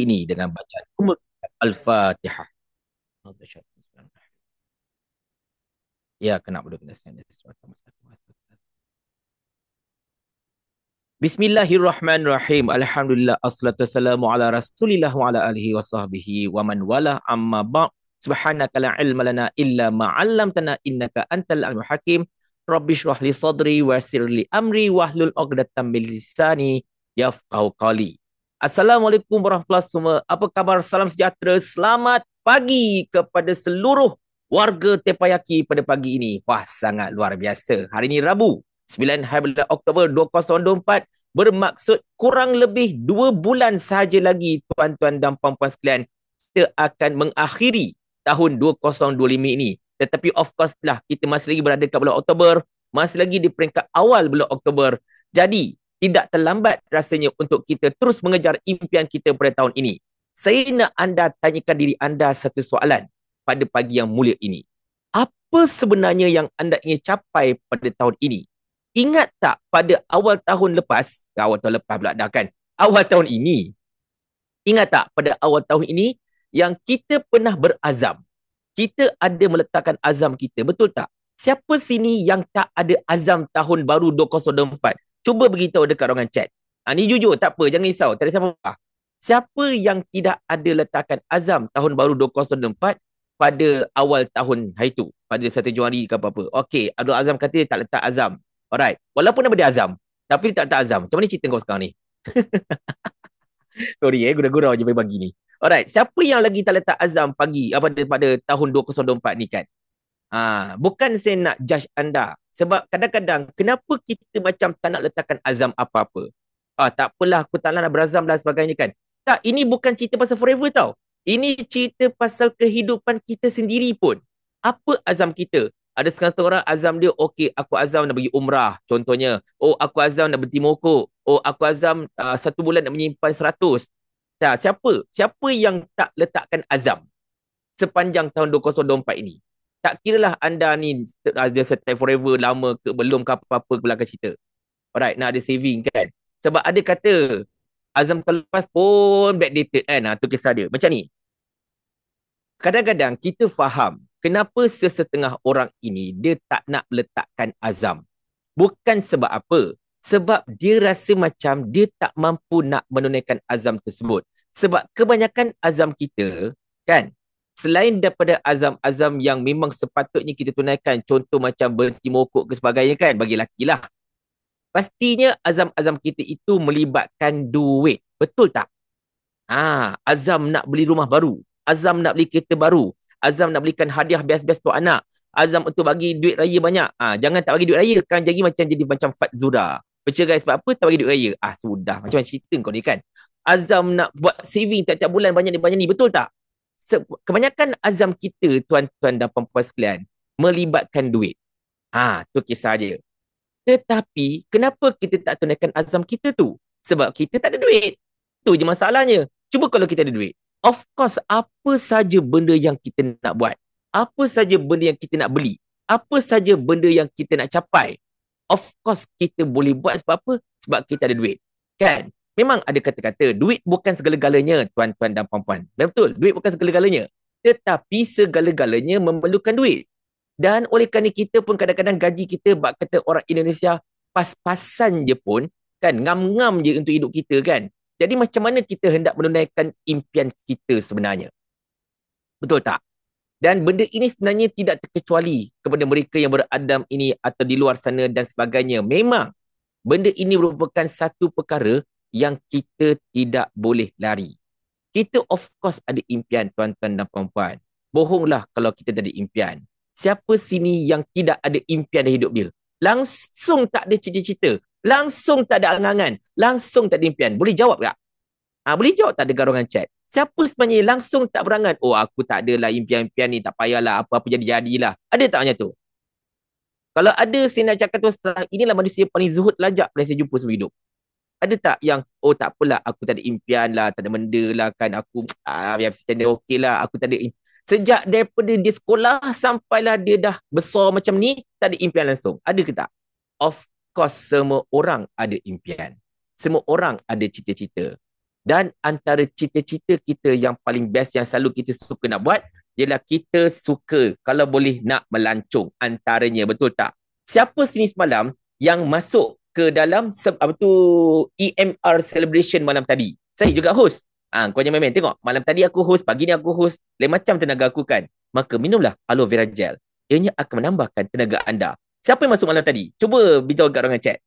ini dengan bacaan Al-Fatihah. Ya, kena dulu kena stand. Bismillahirrahmanirrahim. Alhamdulillah assalatu wassalamu ala Rasulillah wa ala alihi wa sahbihi wa man wala amma ba'. Subhanaka la ilma lana illa ma 'allamtana innaka antal alimul hakim. Rabbi shrah li sadri wa yassir li amri wahlul 'uqdatam min lisani yafqahu qawli. Assalamualaikum warahmatullahi wabarakatuh. Apa kabar? Salam sejahtera. Selamat pagi kepada seluruh warga Tepayaki pada pagi ini. Wah, sangat luar biasa. Hari ini Rabu, 9 hari bulan Oktober 2024, bermaksud kurang lebih 2 bulan sahaja lagi tuan-tuan dan puan-puan sekalian kita akan mengakhiri tahun 2025 ini. Tetapi of course lah, kita masih lagi berada kat bulan Oktober, masih lagi di peringkat awal bulan Oktober. Jadi tidak terlambat rasanya untuk kita terus mengejar impian kita pada tahun ini. Saya nak anda tanyakan diri anda satu soalan pada pagi yang mulia ini. Apa sebenarnya yang anda ingin capai pada tahun ini? Ingat tak pada awal tahun lepas, awal tahun lepas pula dah kan, awal tahun ini, ingat tak pada awal tahun ini yang kita pernah berazam, kita ada meletakkan azam kita, betul tak? Siapa sini yang tak ada azam tahun baru 2024? Cuba beritahu dekat ruangan chat. Ni jujur, tak apa, jangan risau, tak ada siapa. Siapa yang tidak ada letakkan azam tahun baru 2024 pada awal tahun hari tu, pada 1 Januari ke apa-apa? Okey, Abdul Azam kata dia tak letak azam. Alright. Walaupun nama dia Azam, tapi tak letak Azam. Macam mana cerita kau sekarang ni? Sorry gurau-gurau je pagi ni. Alright. Siapa yang lagi tak letak Azam pagi pada tahun 2024 ni kan? Bukan saya nak judge anda. Sebab kadang-kadang, kenapa kita macam tak nak letakkan azam apa-apa? Tak apalah, aku tak nak berazam dan sebagainya kan. Tak, ini bukan cerita pasal forever tau. Ini cerita pasal kehidupan kita sendiri pun. Apa azam kita? Ada setengah orang azam dia, okey, aku azam nak pergi umrah, contohnya. Oh, aku azam nak berhenti merokok. Oh, aku azam 1 bulan nak menyimpan 100. Siapa? Siapa yang tak letakkan azam sepanjang tahun 2024 ini? Tak kiralah anda ni ada settle forever lama ke belum ke apa-apa ke belakang cerita. Alright, nak ada saving kan. Sebab ada kata azam tahun lepas pun backdated kan. Tu kisah dia. Macam ni. Kadang-kadang kita faham kenapa sesetengah orang ini dia tak nak letakkan azam. Bukan sebab apa. Sebab dia rasa macam dia tak mampu nak menunaikan azam tersebut. Sebab kebanyakan azam kita kan, selain daripada azam-azam yang memang sepatutnya kita tunaikan, contoh macam berhenti merokok ke sebagainya kan, bagi lelaki lah. Pastinya azam-azam kita itu melibatkan duit. Betul tak? Azam nak beli rumah baru. Azam nak beli kereta baru. Azam nak belikan hadiah best-best untuk anak. Azam untuk bagi duit raya banyak. Jangan tak bagi duit raya. Kan jadi macam Fatzura. Bercerai sebab apa? Tak bagi duit raya. Sudah. Macam cerita kau ni kan. Azam nak buat saving tiap-tiap bulan banyak ni. Betul tak? Kebanyakan azam kita, tuan-tuan dan puan-puan sekalian, melibatkan duit. Tu kisah dia. Tetapi, kenapa kita tak tunaikan azam kita tu? Sebab kita tak ada duit. Tu je masalahnya. Cuba kalau kita ada duit. Of course, apa saja benda yang kita nak buat. Apa saja benda yang kita nak beli. Apa saja benda yang kita nak capai. Of course, kita boleh buat sebab apa? Sebab kita ada duit. Kan? Memang ada kata-kata, duit bukan segala-galanya, tuan-tuan dan puan-puan. Betul, duit bukan segala-galanya. Tetapi segala-galanya memerlukan duit. Dan oleh kerana kita pun kadang-kadang gaji kita, bak kata orang Indonesia, pas-pasan je pun, kan, ngam-ngam je untuk hidup kita kan. Jadi macam mana kita hendak menunaikan impian kita sebenarnya? Betul tak? Dan benda ini sebenarnya tidak terkecuali kepada mereka yang beradam ini atau di luar sana dan sebagainya. Memang benda ini merupakan satu perkara yang kita tidak boleh lari. Kita of course ada impian, tuan-tuan dan puan-puan. Bohonglah kalau kita tak ada impian. Siapa sini yang tidak ada impian dalam hidup dia? Langsung tak ada cita-cita. Langsung tak ada angan-angan. Langsung tak ada impian. Boleh jawab tak? Boleh jawab tak dekat ruangan chat? Siapa sebenarnya langsung tak berangan? Oh, aku tak adalah impian-impian ni. Tak payahlah. Apa-apa jadi-jadilah. Ada tak macam tu? Kalau ada, saya nak cakap terus terang, inilah manusia paling zuhud lajak yang saya jumpa semua hidup. Ada tak yang, oh tak apalah, aku tak ada impian lah, tak ada benda lah kan, aku, biar standard okey lah, aku tak ada sejak daripada dia sekolah, sampailah dia dah besar macam ni, tak ada impian langsung. Ada ke tak? Of course, semua orang ada impian. Semua orang ada cita-cita. Dan antara cita-cita kita yang paling best yang selalu kita suka nak buat ialah kita suka kalau boleh nak melancong antaranya, betul tak? Siapa sini semalam yang masuk ke dalam apa tu EMR celebration malam tadi? Saya juga host. Kau jangan main-main tengok. Malam tadi aku host, pagi ni aku host. Lain macam tenaga aku kan. Maka minumlah aloe vera gel. Ianya akan menambahkan tenaga anda. Siapa yang masuk malam tadi? Cuba beritahu kat orang chat.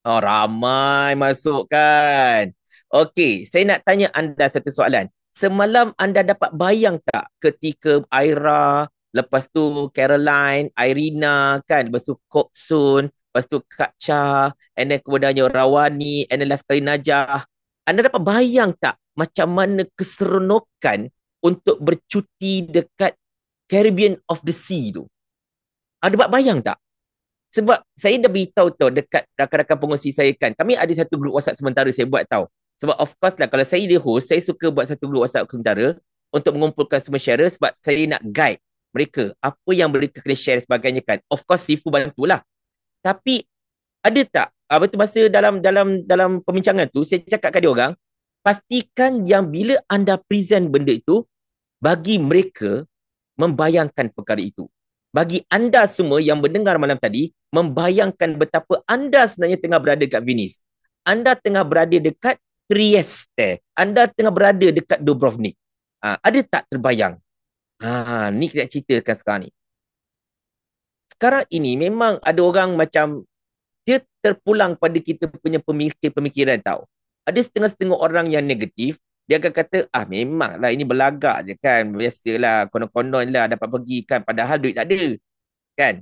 Oh, ramai masuk kan. Okey, saya nak tanya anda satu soalan. Semalam anda dapat bayang tak ketika Aira, lepas tu Caroline, Irina kan, lepas tu Kok Sun, lepas tu Kak Cha, and then kemudiannya Rawani, and then last kali Najah. Anda dapat bayang tak macam mana keseronokan untuk bercuti dekat Caribbean of the Sea tu? Ada dapat bayang tak? Sebab saya dah beritahu tau dekat rakan-rakan pengurusi saya kan. Kami ada satu grup WhatsApp sementara saya buat tau. Sebab of course lah kalau saya dia host, saya suka buat satu grup WhatsApp sementara untuk mengumpulkan semua share sebab saya nak guide mereka. Apa yang mereka kena share sebagainya kan. Of course Sifu bantulah. Tapi ada tak betul masa dalam perbincangan tu saya cakap kat dia orang, pastikan yang bila anda present benda itu bagi mereka membayangkan perkara itu. Bagi anda semua yang mendengar malam tadi, membayangkan betapa anda sebenarnya tengah berada dekat Venice. Anda tengah berada dekat Trieste. Anda tengah berada dekat Dubrovnik. Ada tak terbayang? Ni kita ceritakan sekarang ni. Sekarang ini memang ada orang macam dia terpulang pada kita punya pemikiran tau. Ada setengah-setengah orang yang negatif, dia akan kata, memanglah ini belagak je kan. Biasalah, konon-konon lah dapat pergi kan. Padahal duit tak ada. Kan?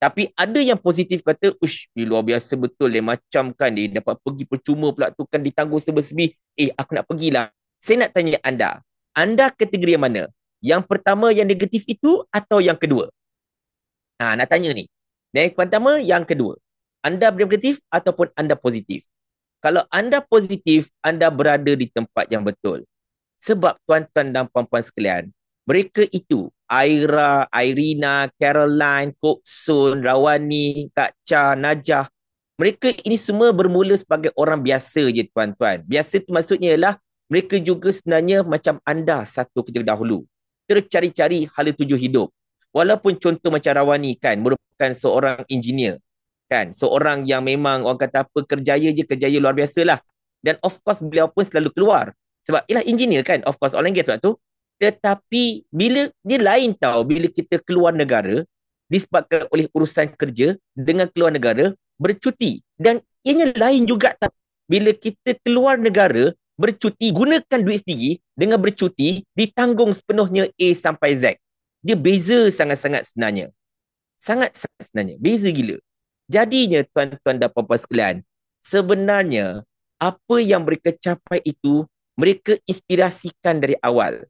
Tapi ada yang positif kata, ush, luar biasa betul macam kan dia dapat pergi percuma pula tu kan ditanggung sebesbi. Aku nak pergilah. Saya nak tanya anda kategori yang mana? Yang pertama yang negatif itu atau yang kedua? Nak tanya ni. Yang pertama, yang kedua. Anda negatif ataupun anda positif? Kalau anda positif, anda berada di tempat yang betul. Sebab tuan-tuan dan puan-puan sekalian, mereka itu, Aira, Irina, Caroline, Kok Sun, Rawani, Kak Cha, Najah, mereka ini semua bermula sebagai orang biasa je tuan-tuan. Biasa tu maksudnya ialah mereka juga sebenarnya macam anda satu ketika dahulu. Tercari-cari hala tuju hidup. Walaupun contoh macam Rawani kan, merupakan seorang engineer kan, seorang yang memang orang kata apa kerjaya luar biasa lah, dan of course beliau pun selalu keluar sebab ialah engineer kan, of course oil and gas sebab tu. Tetapi bila dia lain tau, bila kita keluar negara disebabkan oleh urusan kerja dengan keluar negara bercuti, dan ianya lain juga tau bila kita keluar negara bercuti gunakan duit sendiri dengan bercuti ditanggung sepenuhnya A sampai Z. Dia beza sangat-sangat sebenarnya, sangat-sangat sebenarnya beza gila. Jadinya tuan-tuan dan puan-puan sekalian, sebenarnya apa yang mereka capai itu mereka inspirasikan dari awal.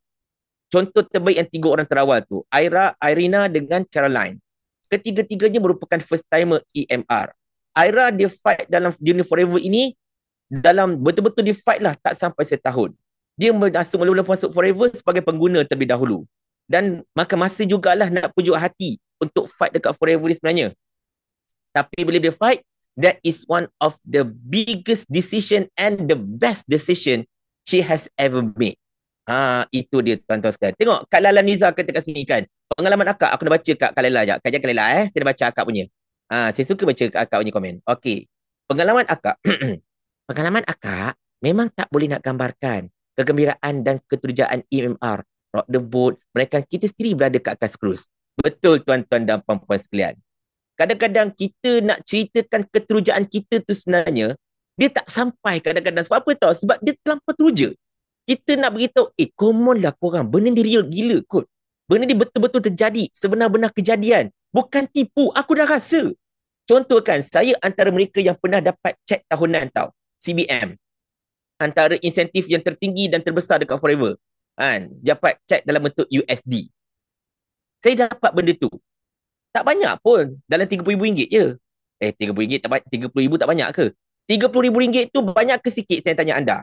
Contoh terbaik yang 3 orang terawal tu, Aira, Irina dengan Caroline. Ketiga-tiganya merupakan first timer EMR. Aira dia fight dalam Dunia Forever ini, dalam betul-betul dia fight lah tak sampai setahun. Dia mula-mula masuk Forever sebagai pengguna terlebih dahulu. Dan maka masa jugalah nak pujuk hati untuk fight dekat Forever ni sebenarnya. Tapi bila dia fight, that is one of the biggest decision and the best decision she has ever made. Itu dia tuan-tuan sekalian. Tengok Kak Lala Niza kata kat sini kan. Pengalaman akak, aku dah baca kat Kak Lala sekejap. Kak Lala saya dah baca akak punya. Saya suka baca akak punya komen. Okey. Pengalaman akak. Pengalaman akak memang tak boleh nak gambarkan kegembiraan dan keterujaan EMR. Rock the boat. Mereka kita sendiri berada kat atas cruise. Betul tuan-tuan dan puan-puan sekalian. Kadang-kadang kita nak ceritakan keterujaan kita tu sebenarnya, dia tak sampai kadang-kadang. Sebab apa tau? Sebab dia terlampau teruja. Kita nak beritahu, come on lah korang. Benda ni real gila kot. Benda ni betul-betul terjadi. Sebenar-benar kejadian. Bukan tipu. Aku dah rasa. Contoh kan, saya antara mereka yang pernah dapat cek tahunan tau. CBM. Antara insentif yang tertinggi dan terbesar dekat Forever. Dapat cek dalam bentuk USD. Saya dapat benda tu. Tak banyak pun. Dalam RM30,000 je. RM30,000 tak banyak. RM30,000 tak banyak ke? RM30,000 tu banyak ke sikit saya tanya anda?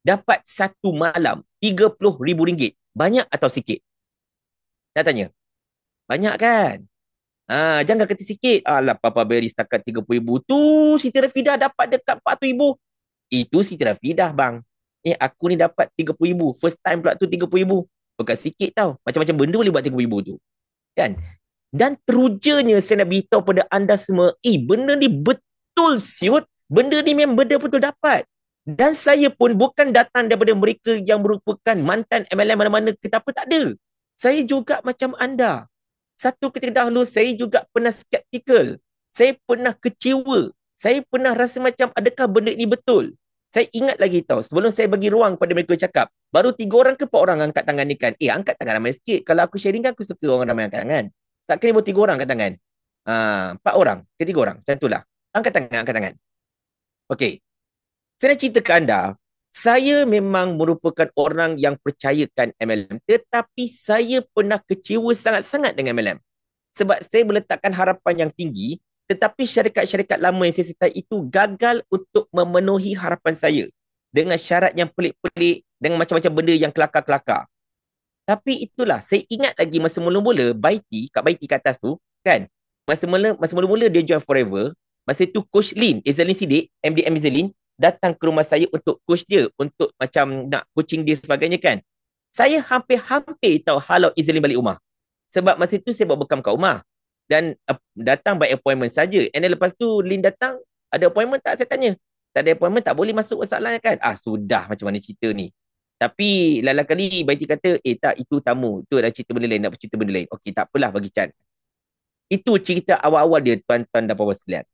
Dapat satu malam RM30,000. Banyak atau sikit? Saya tanya. Banyak kan? Jangan kata sikit. Alah, Papa Berry setakat RM30,000 tu Siti Rafidah dapat dekat RM400,000. Itu Siti Rafidah bang. Aku ni dapat 30,000. First time pula tu 30,000. Bukan sikit tau. Macam-macam benda boleh buat 30,000 tu. Kan? Dan terujanya saya nak beritahu pada anda semua, benda ni betul siut. Benda ni memang betul-betul dapat. Dan saya pun bukan datang daripada mereka yang merupakan mantan MLM mana-mana ke apa, tak ada. Saya juga macam anda. Satu ketika dahulu, saya juga pernah skeptikal. Saya pernah kecewa. Saya pernah rasa macam, adakah benda ini betul? Saya ingat lagi tau, sebelum saya bagi ruang pada mereka cakap, baru 3 orang ke 4 orang angkat tangan ni kan? Angkat tangan ramai sikit. Kalau aku sharing kan, aku suka orang ramai angkat tangan. Tak kena baru 3 orang angkat tangan. 4 orang ke 3 orang. Macam itulah. Angkat tangan, angkat tangan. Okey. Saya nak cerita ke anda, saya memang merupakan orang yang percayakan MLM. Tetapi saya pernah kecewa sangat-sangat dengan MLM. Sebab saya meletakkan harapan yang tinggi, tetapi syarikat-syarikat lama yang saya sertai itu gagal untuk memenuhi harapan saya. Dengan syarat yang pelik-pelik, dengan macam-macam benda yang kelakar-kelakar. Tapi itulah, saya ingat lagi masa mula-mula, Kak Baiti kat atas tu, kan? Masa mula-mula dia join Forever, masa tu Coach Lin, Izzelin Siddiq, MDM Izzelin, datang ke rumah saya untuk coach dia, untuk macam nak coaching dia sebagainya kan. Saya hampir-hampir tahu halau Izzelin balik rumah. Sebab masa tu saya bawa bekam kat rumah. Dan datang by appointment saja. And then lepas tu Lin datang, ada appointment tak? Saya tanya. Tak ada appointment, tak boleh masuk masalahnya kan? Sudah macam mana cerita ni. Tapi lain kali Baiti kata, tak, itu tamu. Itu ada cerita benda lain, nak bercerita benda lain. Okey, tak apalah bagi Chan. Itu cerita awal-awal dia, tuan-tuan dan puan-puan sekalian.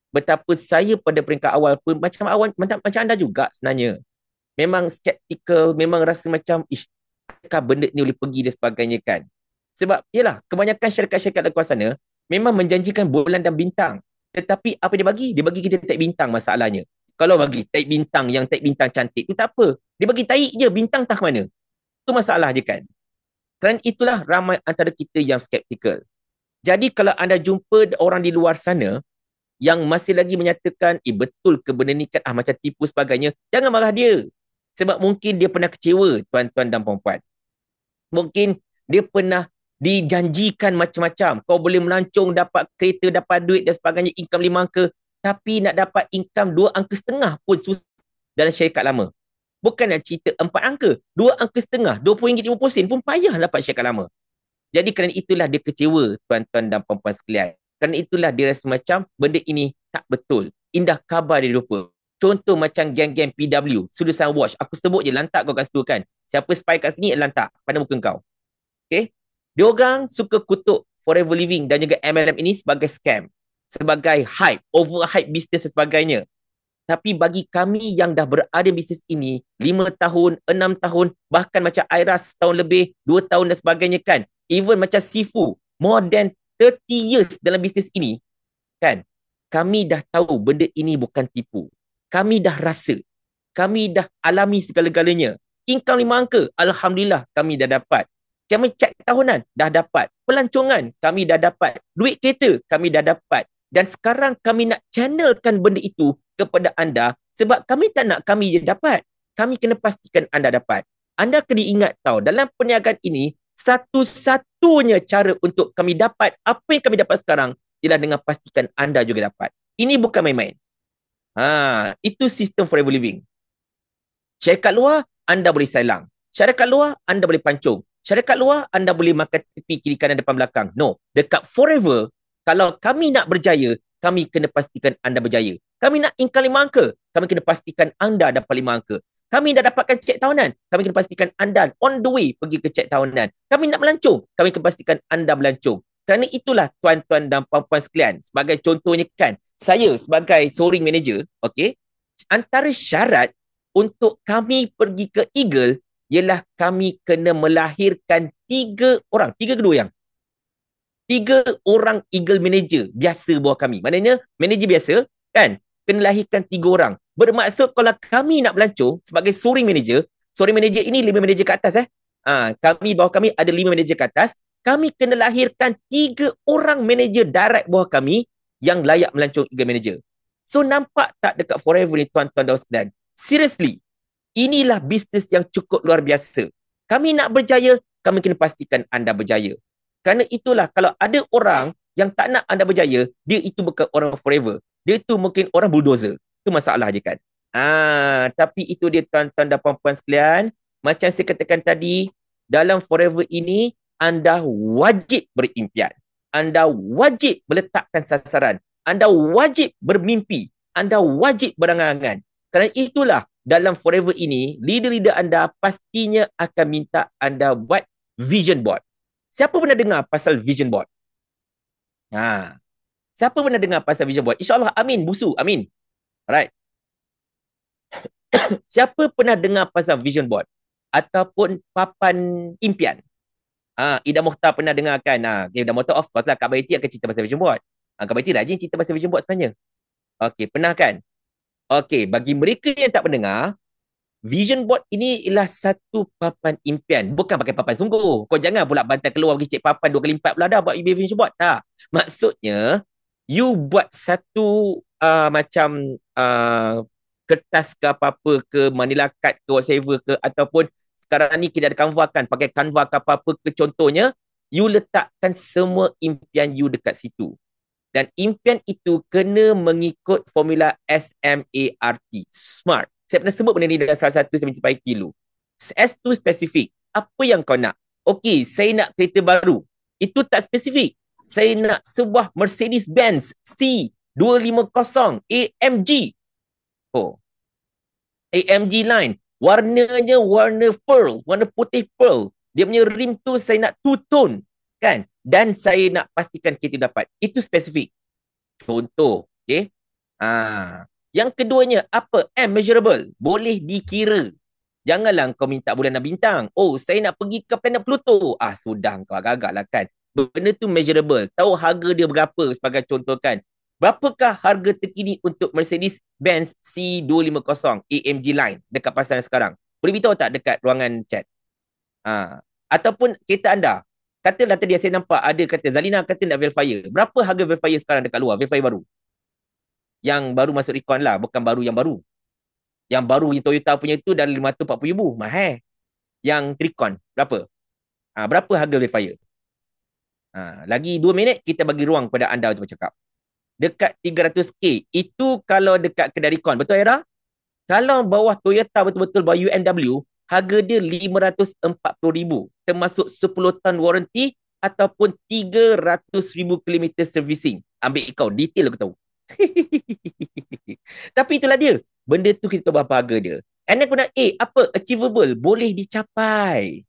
Betapa saya pada peringkat awal pun, macam anda juga sebenarnya. Memang skeptical, memang rasa macam, adakah benda ni boleh pergi dan sebagainya kan. Sebab, yelah, kebanyakan syarikat-syarikat di luar sana, memang menjanjikan bulan dan bintang. Tetapi apa dia bagi? Dia bagi kita tag bintang masalahnya. Kalau bagi tag bintang, yang tag bintang cantik, itu tak apa. Dia bagi taik je, bintang tak mana. Itu masalah je kan. Kerana itulah ramai antara kita yang skeptikal. Jadi kalau anda jumpa orang di luar sana, yang masih lagi menyatakan, betul ke benda ni kan, macam tipu sebagainya, jangan marah dia. Sebab mungkin dia pernah kecewa, tuan-tuan dan puan-puan. Mungkin dia pernah dijanjikan macam-macam. Kau boleh melancong, dapat kereta, dapat duit dan sebagainya, income 5 angka. Tapi nak dapat income 2 angka setengah pun susah dalam syarikat lama. Bukan nak cerita 4 angka. 2 angka setengah, RM20.50 pun payah dapat syarikat lama. Jadi kerana itulah dia kecewa, tuan-tuan dan puan-puan sekalian. Kerana itulah dia rasa macam benda ini tak betul. Indah khabar dia rupa. Contoh macam geng-geng PW, Sudusan Watch. Aku sebut je, lantak kau kat situ kan. Siapa spy kat sini, lantak pada muka kau. Okay? Diorang suka kutuk Forever Living dan juga MLM ini sebagai scam. Sebagai hype, overhype bisnes dan sebagainya. Tapi bagi kami yang dah berada di bisnes ini 5 tahun, 6 tahun, bahkan macam Aira setahun lebih, 2 tahun dan sebagainya kan. Even macam Sifu, more than 30 years dalam bisnes ini, kan. Kami dah tahu benda ini bukan tipu. Kami dah rasa. Kami dah alami segala-galanya. Income 5 angka, Alhamdulillah kami dah dapat. Kami cek tahunan, dah dapat. Pelancongan, kami dah dapat. Duit kereta, kami dah dapat. Dan sekarang kami nak channelkan benda itu kepada anda sebab kami tak nak kami je dapat. Kami kena pastikan anda dapat. Anda kena ingat tahu, dalam perniagaan ini, satu-satunya cara untuk kami dapat apa yang kami dapat sekarang ialah dengan pastikan anda juga dapat. Ini bukan main-main. Itu sistem Forever Living. Syarikat luar, anda boleh sailang. Syarikat luar, anda boleh pancung. Syarikat luar, anda boleh makan tepi kiri kanan depan belakang. No, dekat Forever, kalau kami nak berjaya, kami kena pastikan anda berjaya. Kami nak income 5 angka, kami kena pastikan anda dapat 5 angka. Kami dah dapatkan cek tahunan, kami kena pastikan anda on the way pergi ke cek tahunan. Kami nak melancong, kami kena pastikan anda melancong. Kerana itulah tuan-tuan dan puan-puan sekalian, sebagai contohnya kan, saya sebagai soaring manager, okay, antara syarat untuk kami pergi ke Eagle ialah kami kena melahirkan 3 orang, 3 kedua yang 3 orang Eagle manager biasa bawah kami. Maknanya manager biasa kan kena lahirkan 3 orang. Bermaksud kalau kami nak melancong sebagai soaring manager ini 5 manager ke atas kami bawah kami ada 5 manager ke atas, kami kena lahirkan 3 orang manager direct bawah kami yang layak melancong Eagle manager. So nampak tak dekat Forever ni tuan-tuan dan sekalian? Seriously, inilah bisnes yang cukup luar biasa. Kami nak berjaya, kami kena pastikan anda berjaya. Kerana itulah, kalau ada orang yang tak nak anda berjaya, dia itu bukan orang Forever. Dia itu mungkin orang bulldozer. Itu masalah je kan. Tapi itu dia tuan-tuan dan puan-puan sekalian. Macam saya katakan tadi, dalam forever ini, anda wajib berimpian. Anda wajib meletakkan sasaran. Anda wajib bermimpi. Anda wajib berangan-angan. Kerana itulah dalam forever ini, leader-leader anda pastinya akan minta anda buat vision board. Siapa pernah dengar pasal vision board? Ha. Siapa pernah dengar pasal vision board? InsyaAllah, amin, busu, amin. Alright. Siapa pernah dengar pasal vision board? Ataupun papan impian? Ida Mokhtar pernah dengar kan? Ida Mokhtar of course lah. Kak Baiti akan cerita pasal vision board. Kak Baiti rajin cerita pasal vision board sebenarnya. Okey, pernah kan? Okey, bagi mereka yang tak pendengar, vision board ini ialah satu papan impian. Bukan pakai papan sungguh. Kau jangan pula bantai keluar pergi cek papan 2x4 pula dah buat vision board. Tak. Maksudnya, you buat satu macam kertas ke apa-apa ke, manila card ke, whatever ke, ataupun sekarang ni kita ada Canva kan, pakai Canva ke apa-apa ke, contohnya, you letakkan semua impian you dekat situ. Dan impian itu kena mengikut formula SMART. Smart. Saya pernah sebut benda ni dalam salah satu saya mencapai kilo. S tu spesifik. Apa yang kau nak? Okey, saya nak kereta baru. Itu tak spesifik. Saya nak sebuah Mercedes-Benz C250 AMG. Oh, AMG line. Warnanya warna pearl. Warna putih pearl. Dia punya rim tu saya nak two-tone. Kan? Dan saya nak pastikan kita dapat. Itu spesifik. Contoh. Okay. Yang keduanya, apa? Measurable. Boleh dikira. Janganlah kau minta bulan dan bintang. Oh, saya nak pergi ke planet Pluto. Sudah kau agak-agak lah kan. Benda tu measurable. Tahu harga dia berapa sebagai contoh kan. Berapakah harga terkini untuk Mercedes-Benz C250 AMG line dekat pasaran sekarang? Boleh beritahu tak dekat ruangan chat? Ataupun kereta anda. Katalah tadi saya nampak ada kata Zalina kata nak Velfire. Berapa harga Velfire sekarang dekat luar? Velfire baru. Yang baru masuk recon lah. Bukan baru yang baru. Yang baru yang Toyota punya tu dah RM540,000. Mahal. Yang Tricon. Berapa? Berapa harga Velfire? Lagi 2 minit kita bagi ruang kepada anda untuk bercakap. Dekat 300k. Itu kalau dekat kedai recon. Betul Era? Kalau bawah Toyota betul-betul bawah UMW, harga dia RM540,000. Termasuk 10 tahun warranty ataupun 300,000 km servicing. Ambil kau, detail aku tahu. Tapi itulah dia. Benda tu kita tahu berapa harga dia. And then aku nak, apa? Achievable. Boleh dicapai.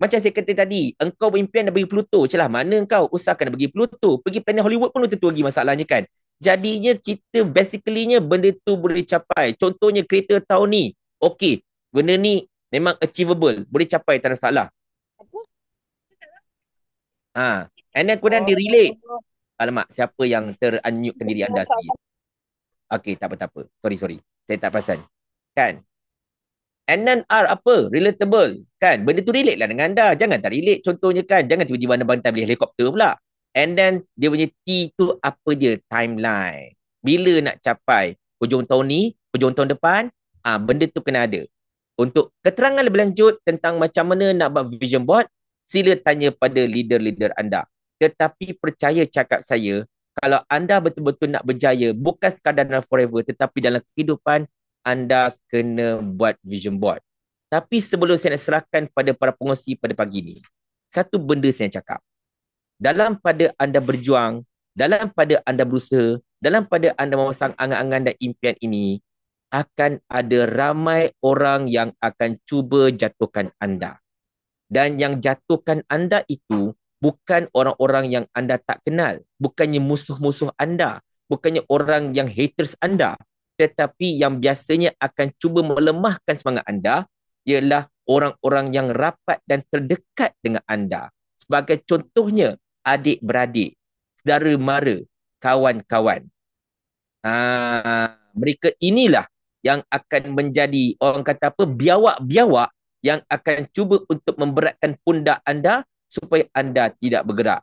Macam saya kata tadi, engkau berimpian nak pergi Pluto. Celah mana engkau usahakan nak pergi Pluto. Pergi planet Hollywood pun tentu lagi masalahnya kan. Jadinya kita basically-nya benda tu boleh capai. Contohnya kereta tahun ni. Okey, benda ni memang achievable. Boleh capai, tak ada masalah. And then kemudian di-relate. Alamak, siapa yang ter-unmute diri anda sendiri? Okey, tak apa-apa. Sorry. Saya tak perasan. Kan? And then R apa? Relatable. Kan? Benda tu relate lah dengan anda. Jangan tak relate. Contohnya kan, jangan tiba-tiba anda bantai beli helikopter pula. And then, dia punya T tu apa je? Timeline. Bila nak capai? Hujung tahun ni? Hujung tahun depan? Benda tu kena ada. Untuk keterangan lebih lanjut tentang macam mana nak buat vision board, sila tanya pada leader-leader anda. Tetapi percaya cakap saya, kalau anda betul-betul nak berjaya, bukan sekadar dalam forever, tetapi dalam kehidupan, anda kena buat vision board. Tapi sebelum saya nak serahkan pada para pengurusi pada pagi ini, satu benda saya cakap. Dalam pada anda berjuang, dalam pada anda berusaha, dalam pada anda memasang angan-angan dan impian ini, akan ada ramai orang yang akan cuba jatuhkan anda. Dan yang jatuhkan anda itu bukan orang-orang yang anda tak kenal. Bukannya musuh-musuh anda. Bukannya orang yang haters anda. Tetapi yang biasanya akan cuba melemahkan semangat anda ialah orang-orang yang rapat dan terdekat dengan anda. Sebagai contohnya, adik-beradik, saudara mara, kawan-kawan. Mereka inilah yang akan menjadi, orang kata apa, biawak-biawak yang akan cuba untuk memberatkan pundak anda supaya anda tidak bergerak.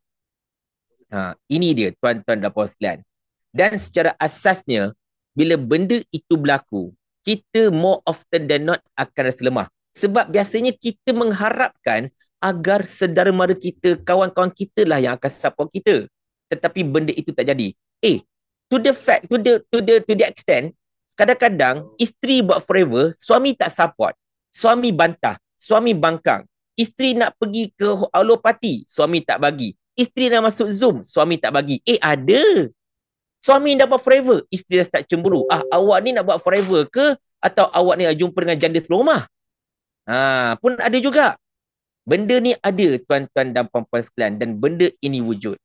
Ini dia, tuan-tuan dan puan sekalian. Dan secara asasnya, bila benda itu berlaku, kita more often than not akan rasa lemah. Sebab biasanya kita mengharapkan agar saudara mara kita, kawan-kawan kita lah yang akan support kita. Tetapi benda itu tak jadi. To the extent, Kadang-kadang isteri buat forever, suami tak support. Suami bantah, suami bangkang. Isteri nak pergi ke alopati, suami tak bagi. Isteri nak masuk Zoom, suami tak bagi. Ada. Suami nak buat forever, isteri dah start cemburu. Awak ni nak buat forever ke? Atau awak ni nak jumpa dengan janda seluruh rumah? Pun ada juga. Benda ni ada, tuan-tuan dan puan-puan sekalian. Dan benda ini wujud.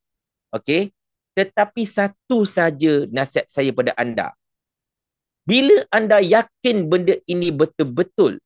Okey? Tetapi satu saja nasihat saya pada anda. Bila anda yakin benda ini betul-betul,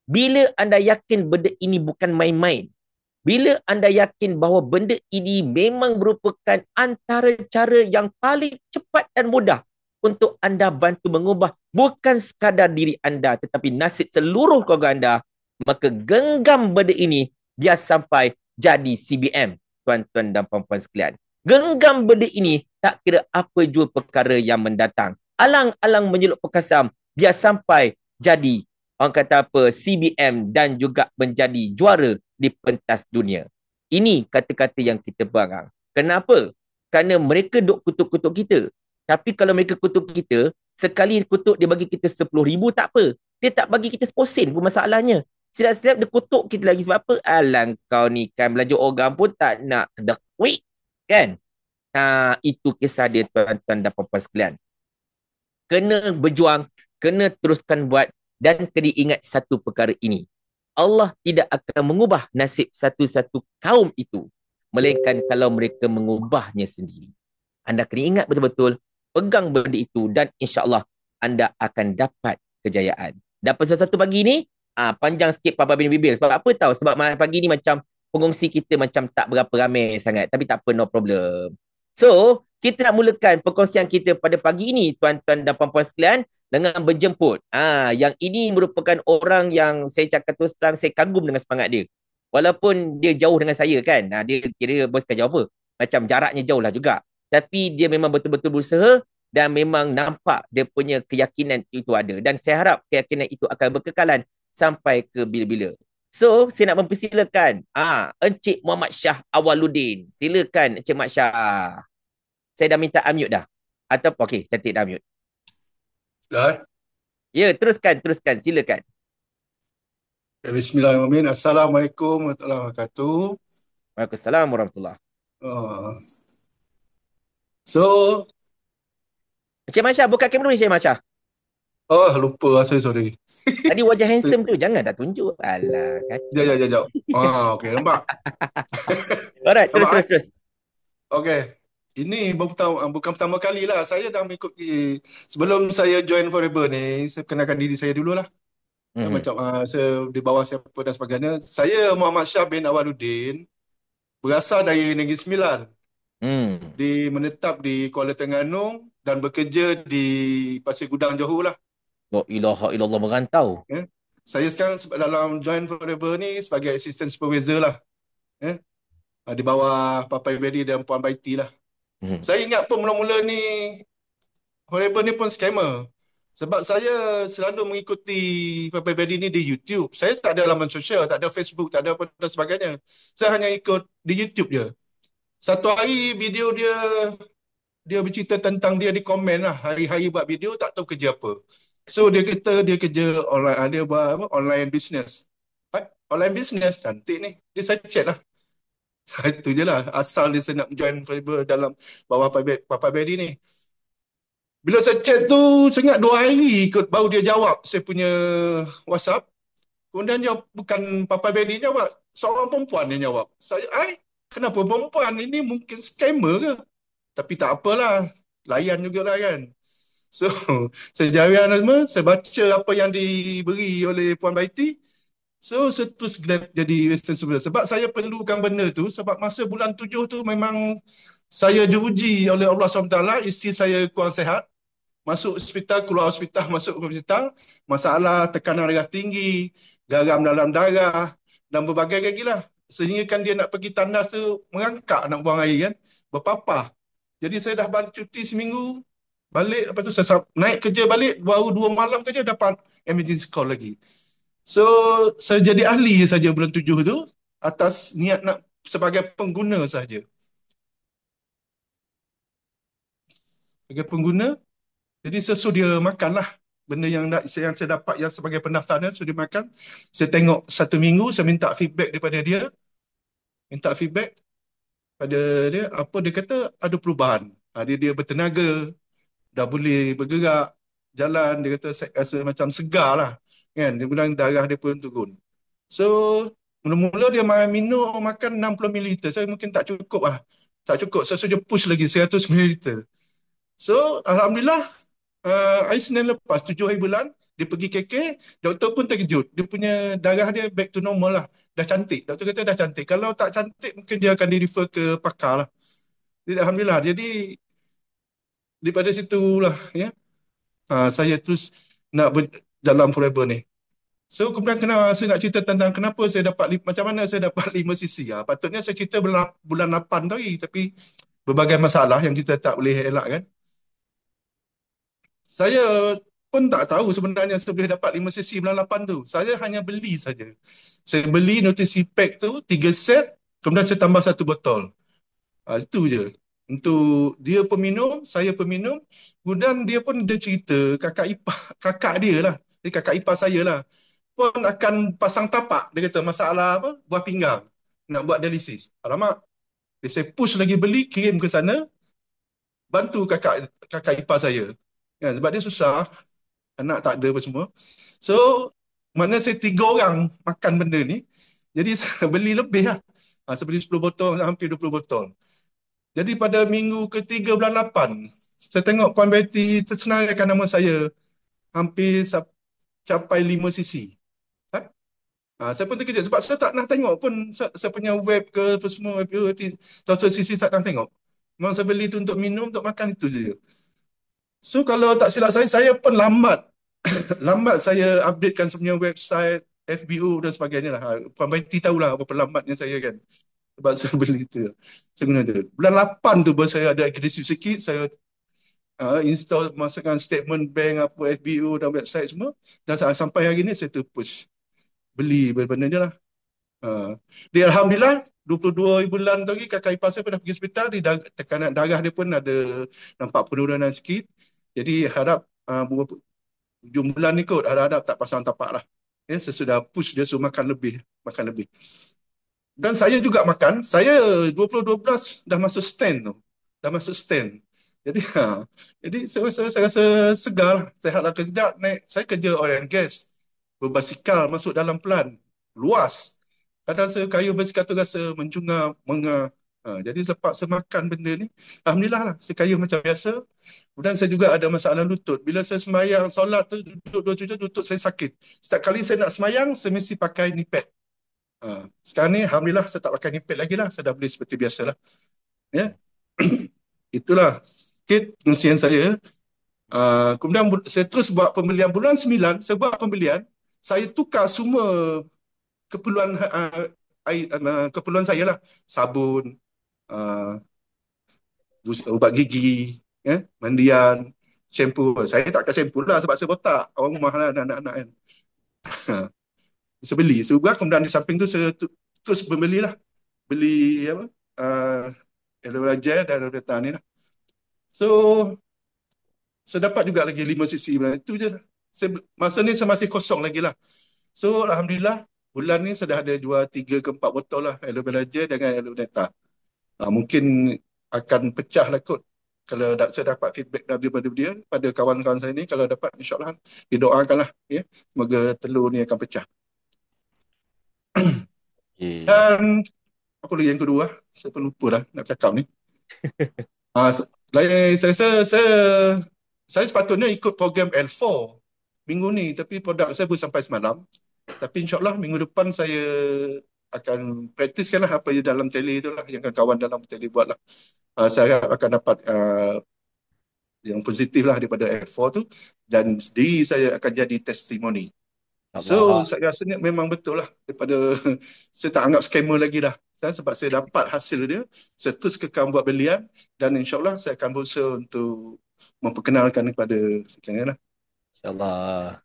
bila anda yakin benda ini bukan main-main, bila anda yakin bahawa benda ini memang merupakan antara cara yang paling cepat dan mudah untuk anda bantu mengubah bukan sekadar diri anda tetapi nasib seluruh keluarga anda, maka genggam benda ini biar sampai jadi CBM, tuan-tuan dan puan-puan sekalian. Genggam benda ini tak kira apa jua perkara yang mendatang. Alang-alang menjeluk perkasam biar sampai jadi orang kata apa CBM dan juga menjadi juara di pentas dunia. Ini kata-kata yang kita barang. Kenapa? Kerana mereka duk kutuk-kutuk kita. Tapi kalau mereka kutuk kita, sekali kutuk dia bagi kita 10,000 tak apa. Dia tak bagi kita 10 sen pun masalahnya. Silap-silap dia kutuk kita lagi sebab apa? Alang kau ni kan belajar orang pun tak nak kedekuit. Kan? Itu kisah dia tuan-tuan dan puan-puan sekalian. Kena berjuang, kena teruskan buat dan kena ingat satu perkara ini. Allah tidak akan mengubah nasib satu-satu kaum itu, melainkan kalau mereka mengubahnya sendiri. Anda kena ingat betul-betul, pegang benda itu dan insya-Allah anda akan dapat kejayaan. Dan pasal satu pagi ni, panjang sikit Papa bin Bibil. Sebab apa tahu? Sebab malam pagi ni macam pengongsi kita macam tak berapa ramai sangat. Tapi tak apa, no problem. So, kita nak mulakan perkongsian kita pada pagi ini, tuan-tuan dan puan-puan sekalian, dengan berjemput. Yang ini merupakan orang yang saya cakap terus terang, saya kagum dengan semangat dia. Walaupun dia jauh dengan saya kan. Dia kira bos kan jauh apa. Macam jaraknya jauh lah juga. Tapi dia memang betul-betul berusaha dan memang nampak dia punya keyakinan itu ada. Dan saya harap keyakinan itu akan berkekalan sampai ke bila-bila. So, saya nak mempersilakan Encik Muhammad Shah Awaluddin. Silakan Encik Muhammad Shah. Saya dah minta unmute dah. Atau okey, cantik dah unmute. Dah. Ya, teruskan, silakan. Bismillahirrahmanirrahim. Assalamualaikum warahmatullahi wabarakatuh. Waalaikumsalam warahmatullahi. Uh, so, Encik Masya, buka kamera ni Encik Masya. lupa, sorry. Tadi wajah handsome tu, jangan tak tunjuk. Alah, kacau. Jap. Okey, nampak? Alright, Nampak, terus. Okey. Ini bukan pertama kali lah. Saya dah mengikuti, sebelum saya join Forever ni, saya kenalkan diri saya dululah. Macam saya di bawah siapa dan sebagainya. Saya Muhammad Shah bin Awaluddin, berasal dari Negeri Sembilan. Menetap di Kuala Terengganu dan bekerja di Pasir Gudang, Johor lah. La ilaha illallah, merantau. Saya sekarang dalam Join Forever ni sebagai assistant supervisor lah. Di bawah Papa Ibedi dan Puan Baiti lah. Saya ingat pun mula-mula ni Forever ni pun scammer. Sebab saya selalu mengikuti Papa Ibedi ni di YouTube. Saya tak ada laman sosial, tak ada Facebook, tak ada apa dan sebagainya. Saya hanya ikut di YouTube je. Satu hari video dia bercerita tentang dia di komen lah. Hari-hari buat video tak tahu kerja apa. So dia kata dia kerja online, dia buat apa? Online business. Online business cantik ni. Dia saya chat lah. Itu je lah. Asal dia nak join Forever dalam bawah Papa Bedi ni. Bila saya chat tu, saya ingat 2 hari baru dia jawab saya punya WhatsApp. Kemudian dia bukan Papa Bedi jawab. Seorang perempuan dia jawab. Saya, kenapa perempuan ini mungkin scammer ke? Tapi tak apalah. Layan jugalah kan. So, saya jarian semua, saya baca apa yang diberi oleh Puan Baiti. So, saya terus grab jadi Western Supervisor. Sebab saya perlukan benda tu, sebab masa bulan 7 tu memang saya diuji oleh Allah SWT, isteri saya kurang sihat. Masuk hospital, keluar hospital, masuk hospital. Masalah tekanan darah tinggi, garam dalam darah, dan berbagai lagi lah. Sehingga kan dia nak pergi tandas tu, merangkak nak buang air kan. Berpapah. Jadi saya dah balik cuti seminggu, balik, lepas tu saya naik kerja balik, baru 2 malam kerja dapat emergency call lagi. So, saya jadi ahli saja bulan 7 tu, atas niat nak sebagai pengguna saja. Sebagai pengguna, jadi sesudia makan lah. benda yang saya dapat yang sebagai pendaftarnya sudah makan. Saya tengok 1 minggu, saya minta feedback pada dia, apa dia kata ada perubahan. Dia bertenaga, dah boleh bergerak, jalan, dia kata saya rasa macam segar lah. Kan? Dia bilang darah dia pun turun. So, mula-mula dia makan 60 ml. Saya mungkin tak cukup lah. Tak cukup. Saya sudah push lagi 100 ml. So, Alhamdulillah, hari Senin lepas, 7 hari bulan, dia pergi KK, doktor pun terkejut. Dia punya darah dia back to normal lah. Dah cantik. Doktor kata dah cantik. Kalau tak cantik, mungkin dia akan di-refer ke pakar lah. Jadi, Alhamdulillah. Jadi, daripada situ lah, ya. Saya terus nak berjalan forever ni. So, kemudian saya nak cerita tentang kenapa saya dapat, macam mana saya dapat 5cc. Patutnya saya cerita bulan 8 tadi, tapi berbagai masalah yang kita tak boleh elak kan. Saya pun tak tahu sebenarnya saya boleh dapat 5cc bulan 8 tu. Saya hanya beli saja. Saya beli nutrisi pack tu 3 set, kemudian saya tambah 1 botol. Itu je. Untuk dia peminum, saya peminum. Kemudian dia pun dia cerita kakak ipar, kakak dia lah. Dia kakak ipar saya lah. Pun akan pasang tapak. Dia kata masalah apa? Buah pinggang. Nak buat dialisis. Alamak. Saya push lagi beli, kirim ke sana. Bantu kakak ipar saya. Ya, sebab dia susah. Anak tak ada apa semua. So, mana saya 3 orang makan benda ni. Jadi saya beli lebih lah. Saya beli 10 botol, hampir 20 botol. Jadi pada minggu ketiga bulan 8, saya tengok Puan Betty tersenaraikan nama saya hampir capai 5cc. Saya pun terkejut sebab saya tak pernah tengok pun saya punya web ke apa semua, total cc tak pernah tengok. Memang saya beli tu untuk minum, untuk makan itu je. So kalau tak silap saya pun lambat saya updatekan semuanya website, FBO dan sebagainya lah. Puan Betty tahulah apa lambatnya saya kan. Sebab saya beli tu. Saya guna tu. Bulan 8 tu baru saya ada agresif sikit. Saya install, masukkan statement bank, apa FBO dan website semua. Dan sampai hari ni saya terpush. Beli benda ni lah. Dia Alhamdulillah 22 bulan tu lagi kakak ipar saya pernah pergi hospital. Tekanan darah dia pun ada nampak penurunan sikit. Jadi harap hujung bulan ni kot harap tak pasang tapak lah. Ya, sesudah push dia suruh makan lebih. Dan saya juga makan. Saya 2012 dah masuk stand tu. Dah masuk stand. Jadi jadi saya rasa segar lah. Saya lah kejap naik. Saya kerja oil and gas. Berbasikal masuk dalam pelan. Luas. Kadang saya kayu basikal tu rasa mencungap, jadi selepas saya makan benda ni, Alhamdulillah lah, saya kayu macam biasa. Kemudian saya juga ada masalah lutut. Bila saya semayang, solat tu, duduk 2 jam, lutut saya sakit. Setiap kali saya nak semayang, saya mesti pakai knee pad. Sekarang ni, Alhamdulillah, saya tak pakai knee pad lagi lah. Saya dah boleh seperti biasa lah. Ya. Itulah sikit pengungsian saya. Kemudian saya terus buat pembelian. Bulan 9, saya buat pembelian. Saya tukar semua keperluan keperluan saya lah. Sabun, ubat gigi, mandian, shampoo. Saya tak pakai shampoo lah sebab saya botak. Orang rumah lah anak-anak kan. Saya beli. Kemudian di samping tu saya terus membeli lah. Beli apa? Aloe vera gel dan aloe vera ni lah. So, saya dapat juga lagi 5cc. Itu je. Masa ni saya masih kosong lagi lah. So, Alhamdulillah, bulan ni saya dah ada jual 3 ke 4 botol lah aloe vera gel dengan aloe vera. Mungkin akan pecah lah kot. Kalau saya dapat feedback daripada dia, pada kawan-kawan saya ni, kalau dapat, insyaAllah, didoakanlah. Ya. Semoga telur ni akan pecah. Dan apa lagi yang kedua? Saya pun lupa lah nak cakap ni. Saya sepatutnya ikut program L4 minggu ni, tapi produk saya baru sampai semalam. Tapi insyaAllah minggu depan saya akan praktiskan lah apa yang dalam tele tu lah, yang kawan dalam tele buat lah. Saya harap akan dapat yang positif lah daripada L4 tu, dan diri saya akan jadi testimoni. So, saya rasa ni memang betul lah daripada saya tak anggap scammer lagi dah. Sebab saya dapat hasil dia, saya terus kekal buat belian dan insyaAllah saya akan berusaha untuk memperkenalkan kepada sekian lah. InsyaAllah.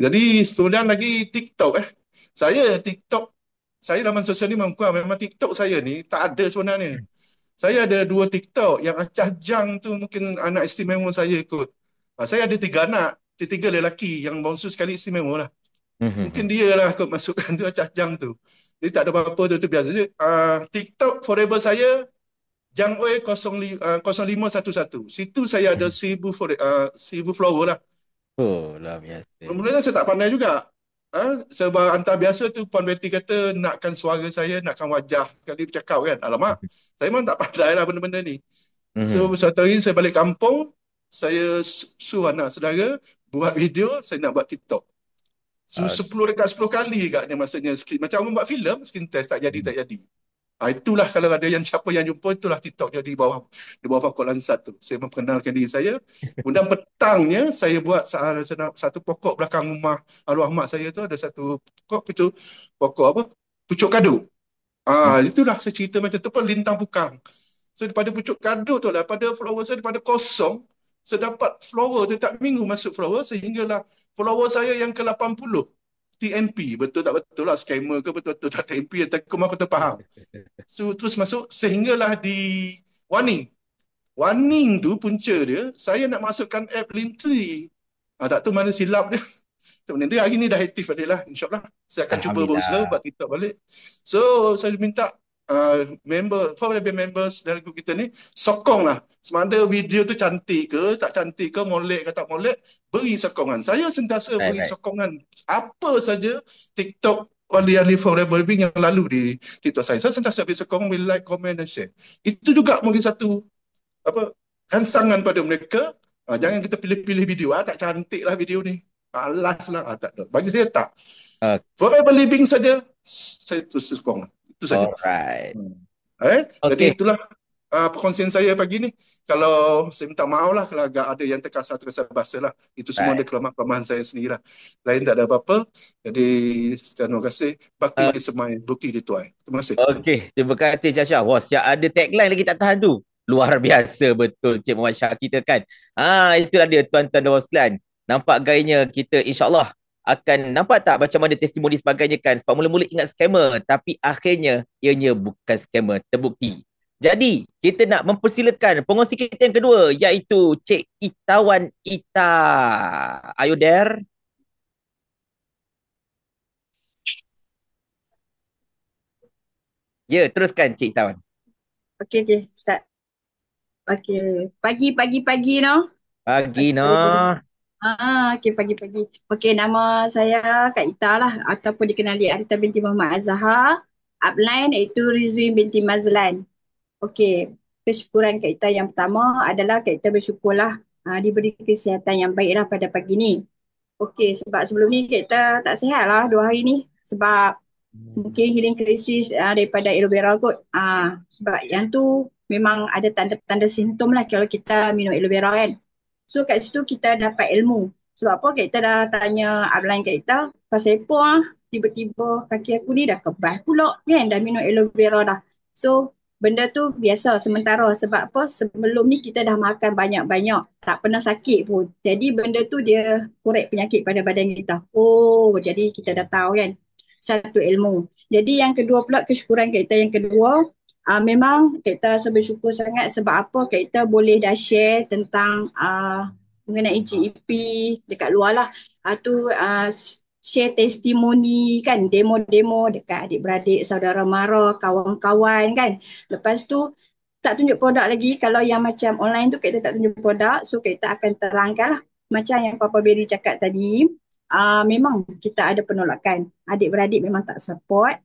Jadi, kemudian lagi TikTok. Saya dalam sosial ni memang TikTok saya ni tak ada sebenarnya. Saya ada 2 TikTok. Yang Acah Jang tu mungkin anak istimewa saya ikut. Saya ada 3 anak. tiga lelaki yang bongsu sekali istimewa lah. Mungkin Mhm. dia lah kot masukkan tu Acah Jang tu. Jadi tak ada apa-apa tu biasa. Jadi, TikTok forever saya Jang Oi 0511. Situ saya ada Mhm. 1000 follower lah. Oh, luar biasa. Mula-mula saya tak pandai juga. Sebab hantar biasa tu Puan Betty kata nakkan suara saya, nakkan wajah. Kali bercakap kan. Alamak, saya memang tak pandai lah benda-benda ni. So, Mhm. suatu hari saya balik kampung, saya suruh anak saudara buat video, saya nak buat TikTok. So, Ah, 10 dekat 10 kali agaknya maksudnya. Macam orang buat filem, screen test, tak jadi, mhm. tak jadi. Itulah kalau ada yang siapa yang jumpa, itulah TikTok dia di bawah Fakot Lansat tu. Saya memperkenalkan diri saya. Kemudian petangnya, saya buat satu pokok belakang rumah arwah mak saya tu, ada satu pokok, itu pokok apa? Pucuk kadu. Itulah saya cerita macam tu pun lintang pukang. So daripada pucuk kadu tu lah, pada follower saya daripada kosong, saya dapat follower setiap minggu masuk follower sehinggalah follower saya yang ke-80 TNP. Betul tak betul lah scammer ke betul-betul tak TNP, yang tak aku terfaham. So terus masuk sehinggalah di warning. Warning tu punca dia, saya nak masukkan app Linktree. Tak tahu mana silap dia. Sebenarnya dia hari ni dah aktif balik lah. InsyaAllah. Saya akan cuba berusaha Alhamdulillah. buat TikTok balik. So, saya minta family members dalam grup kita ni, sokong lah. Sama ada video tu cantik ke, tak cantik ke, molek ke tak molek, beri sokongan. Saya sentiasa Right, beri right. sokongan. Apa saja TikTok Ali Forever Living yang lalu di TikTok saya sentiasa beri sokongan, beri like, komen dan share. Itu juga mungkin satu apa rangsangan pada mereka. Jangan kita pilih-pilih video. Tak cantik lah video ni. Alas lah. Tak ada. Bagi saya tak. Uh, Forever living saja, saya terus sokong. Itu saja. alright. Jadi Okay. itulah perkongsian saya pagi ni. Kalau saya minta maaf lah kalau agak ada yang terkasar-terkasar bahasa lah. Itu semua ada Right. kelemahan saya sendiri lah. Lain tak ada apa-apa. Jadi terima kasih. Bakti Uh, di semai, bukti di tuai. Terima kasih. okay. Terima kasih Cik Syah. Wah, siap ada tagline lagi tak tahan tu. Luar biasa betul Cik Muhammad Syah kita kan. Itulah dia tuan-tuan dan puan sekalian. Nampak gayanya kita insyaAllah akan nampak tak macam mana testimoni sebagainya kan. Sebab mula-mula ingat scammer. Tapi akhirnya ianya bukan scammer. Terbukti. Jadi, kita nak mempersilakan pengurusi kita yang kedua iaitu Cik Itawan Ita. Are you there? Ya, teruskan Cik Itawan. Okey, okey. Okey. Pagi-pagi no. Pagi, Okey. noh. Okey, pagi-pagi. Okey, nama saya Kak Ita lah ataupun dikenali Arita binti Muhammad Azhar. Upline iaitu Rizwin binti Mazlan. Okey, kesyukuran Kak Ita yang pertama adalah Kak Ita bersyukurlah diberi kesihatan yang baiklah pada pagi ni. Okey, sebab sebelum ni Kak Ita tak sihat lah 2 hari ni. Sebab mungkin healing krisis daripada aloe vera kot. Sebab yang tu memang ada tanda-tanda simptom lah kalau kita minum aloe vera kan. So kat situ kita dapat ilmu. Sebab apa kita dah tanya upline kita, pasal apa tiba-tiba kaki aku ni dah kebas pula kan, dah minum aloe vera dah. So benda tu biasa sementara sebab apa sebelum ni kita dah makan banyak-banyak, tak pernah sakit pun. Jadi benda tu dia korek penyakit pada badan kita. Oh, jadi kita dah tahu kan satu ilmu. Jadi yang kedua pula kesyukuran kita yang kedua memang kita rasa bersyukur sangat sebab apa kita boleh dah share tentang mengenai GEP dekat luar lah. Share testimoni kan, demo-demo dekat adik-beradik, saudara mara, kawan-kawan kan. Lepas tu tak tunjuk produk lagi. Kalau yang macam online tu kita tak tunjuk produk, so kita akan terangkan lah. Macam yang Papa Berry cakap tadi, memang kita ada penolakan. Adik-beradik memang tak support.